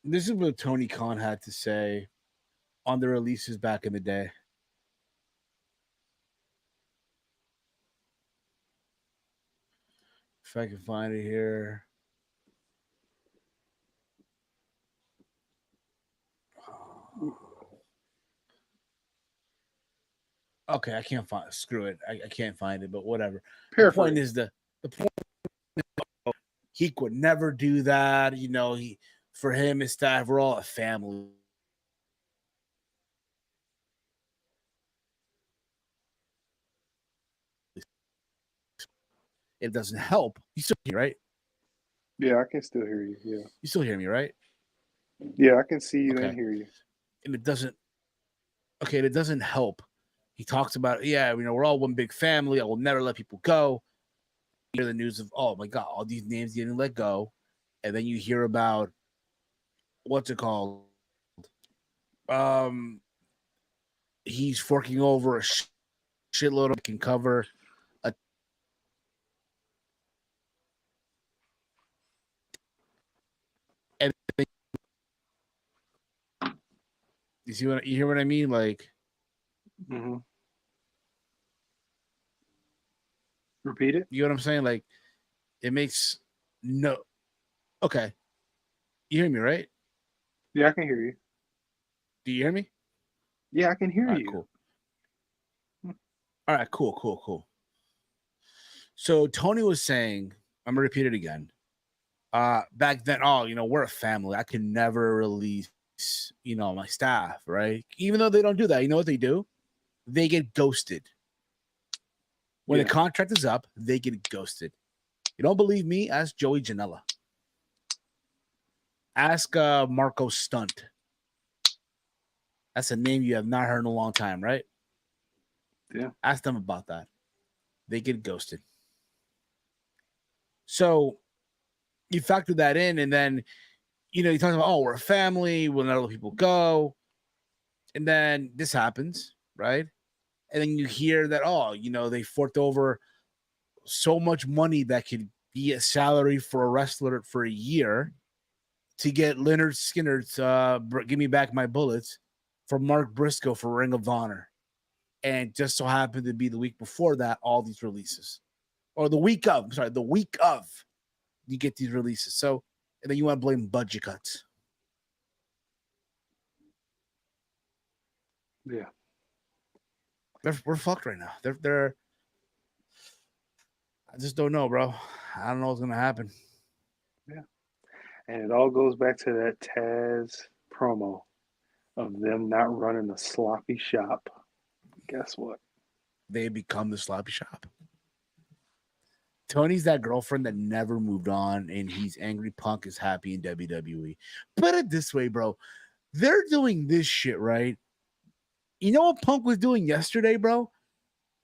This is what Tony Khan had to say on the releases back in the day. If I can find it here. Okay, I can't find it. Screw it. I can't find it, but whatever. The point is the point he could never do that. You know, for him, his staff, we're all a family. It doesn't help. You still hear me, right? Yeah, I can still hear you. Yeah. You still hear me, right? Yeah, I can see you and hear you. And it doesn't. Okay, it doesn't help. He talks about, yeah, you know, we're all one big family. I will never let people go. You hear the news of, oh my God, all these names getting let go. And then you hear about, what's it called? He's forking over a shitload of can cover a. And you hear what I mean? Like, Repeat it. You know what I'm saying? Like, it makes no. Okay, you hear me, right? Yeah, I can hear you. Do you hear me? Yeah, I can hear All right, you. Cool. All right, cool. So Tony was saying, I'm gonna repeat it again. Back then, you know, we're a family. I can never release, you know, my staff, right? Even though they don't do that, you know what they do? They get ghosted. When the contract is up, they get ghosted. You don't believe me? Ask Joey Janela. Ask Marco Stunt. That's a name you have not heard in a long time, right? Yeah. Ask them about that. They get ghosted. So you factor that in, and then, you know, you talk about, oh, we're a family, we'll not let people go. And then this happens, right? And then you hear that, oh, you know, they forked over so much money that could be a salary for a wrestler for a year to get Leonard Skinner's Give Me Back My Bullets for Mark Briscoe for Ring of Honor. And just so happened to be the week before that, all these releases. Or the week of, you get these releases. So, and then you want to blame budget cuts. Yeah. We're fucked right now. They're I just don't know, bro. I don't know what's gonna happen. Yeah. And it all goes back to that Taz promo of them not running a sloppy shop. Guess what? They become the sloppy shop. Tony's that girlfriend that never moved on, and he's angry. Punk is happy in WWE. Put it this way, bro. They're doing this shit, right? You know what Punk was doing yesterday, bro?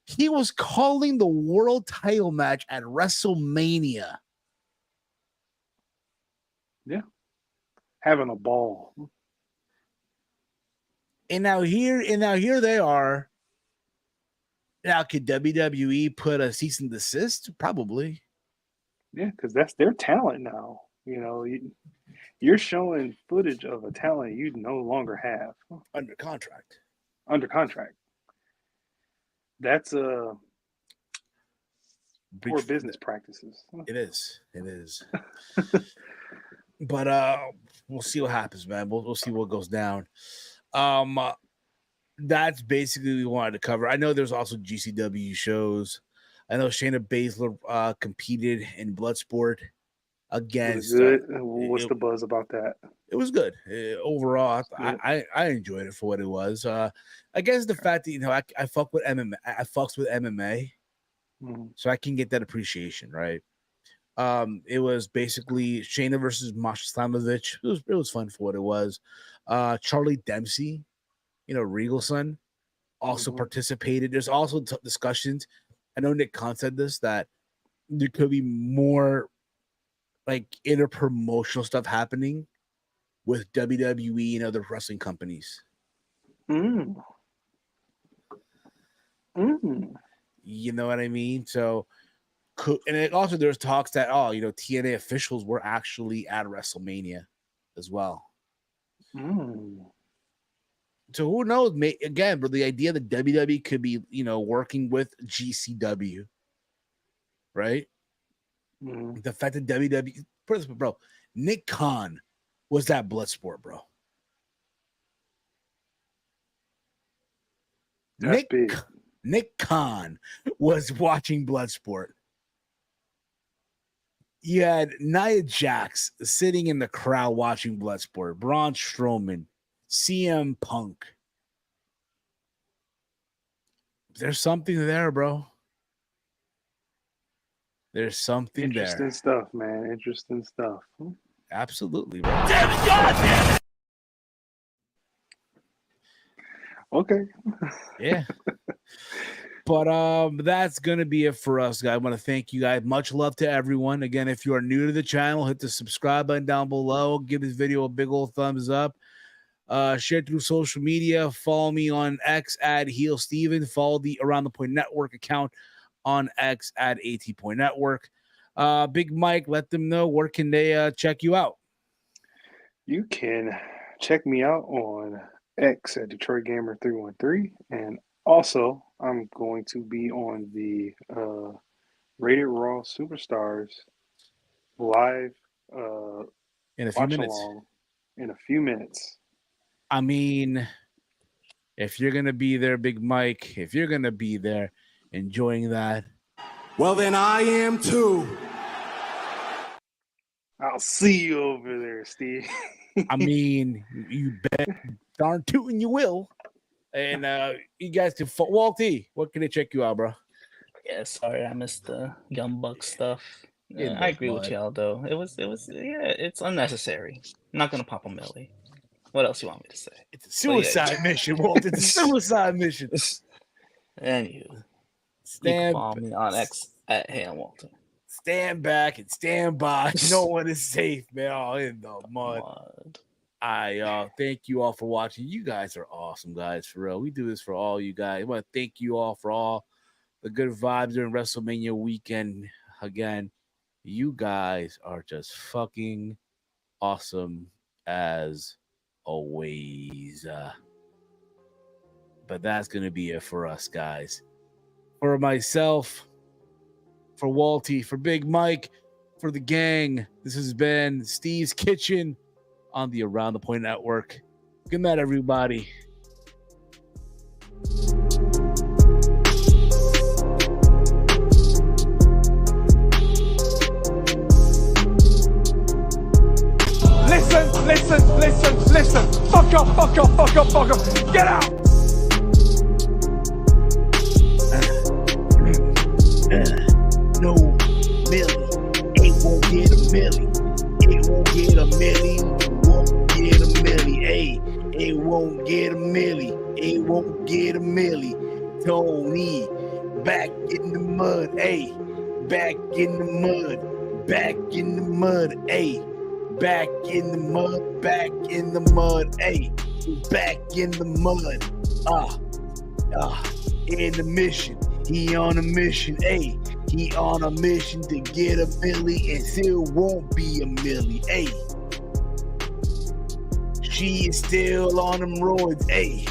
He was calling the world title match at WrestleMania. Yeah. Having a ball. And now here they are. Now, could WWE put a cease and desist? Probably. Yeah, because that's their talent now. You know, you're showing footage of a talent you no longer have. Under contract. That's poor business practices. It is. But we'll see what happens, man. We'll see what goes down. That's basically what we wanted to cover. I know there's also GCW shows. I know Shayna Baszler competed in Bloodsport against. Was it good? What's the buzz about that? It was good overall. I enjoyed it for what it was. I guess the fact that I fuck with MMA. I fucks with MMA, so I can get that appreciation, right? It was basically Shayna versus Masha Slamovich. It was fun for what it was. Charlie Dempsey, Regal's son, also participated. There's also discussions. I know Nick Khan said this, that there could be more like interpromotional stuff happening with WWE and other wrestling companies. You know what I mean? So, and also there's talks that TNA officials were actually at WrestleMania as well. So who knows? Again, but the idea that WWE could be working with GCW, right? The fact that WWE, bro, Nick Khan was at Bloodsport, bro. Nick Khan was watching Bloodsport. You had Nia Jax sitting in the crowd watching Bloodsport. Braun Strowman, CM Punk. There's something there, bro. There's something Interesting stuff, man. Interesting stuff. Absolutely, bro. Damn it. Okay. Yeah. But that's gonna be it for us, guys. I want to thank you guys. Much love to everyone. Again, if you are new to the channel, hit the subscribe button down below. Give this video a big old thumbs up. Share through social media. Follow me on X at Heel Steven. Follow the Around the Point Network account on X at AT-Point Network. Big Mike, let them know where can they check you out. You can check me out on X at Detroit Gamer 313, and also I'm going to be on the Rated Raw Superstars live in a few minutes. In a few minutes. I mean, if you're gonna be there, Big Mike, if you're gonna be there enjoying that, well, then I am too. I'll see you over there, Steve. I mean, you bet darn tootin' you will. And you guys can Walty, what can they check you out, bro? Yeah, sorry, I missed the Young Buck stuff. I agree with y'all though. It was it's unnecessary. I'm not gonna pop a Millie. What else you want me to say? It's a suicide mission, Walt. It's a suicide mission. Anywho, you can follow me on X at Ham Walter. Stand back and stand by. No one is safe, man. All in the mud. I thank you all for watching. You guys are awesome, guys. For real, we do this for all you guys. I want to thank you all for all the good vibes during WrestleMania weekend. Again, you guys are just fucking awesome as always. But that's gonna be it for us, guys. For myself, for Walty, for Big Mike, for the gang, this has been Steve's Kitchen on the Around the Point Network. Good night, everybody. Listen. Fuck up. Get out. No Millie. It won't get a Millie. It won't get a Millie. Won't get a Millie. Hey, it won't get a Millie. It won't get a Millie. Tony, back in the mud. Hey, back in the mud. Back in the mud. Hey, back in the mud. Back in the mud. Hey, back in the mud. In the mission. He on a mission. Hey, he on a mission to get a Millie and still won't be a Millie. Hey, she is still on them roids. Hey.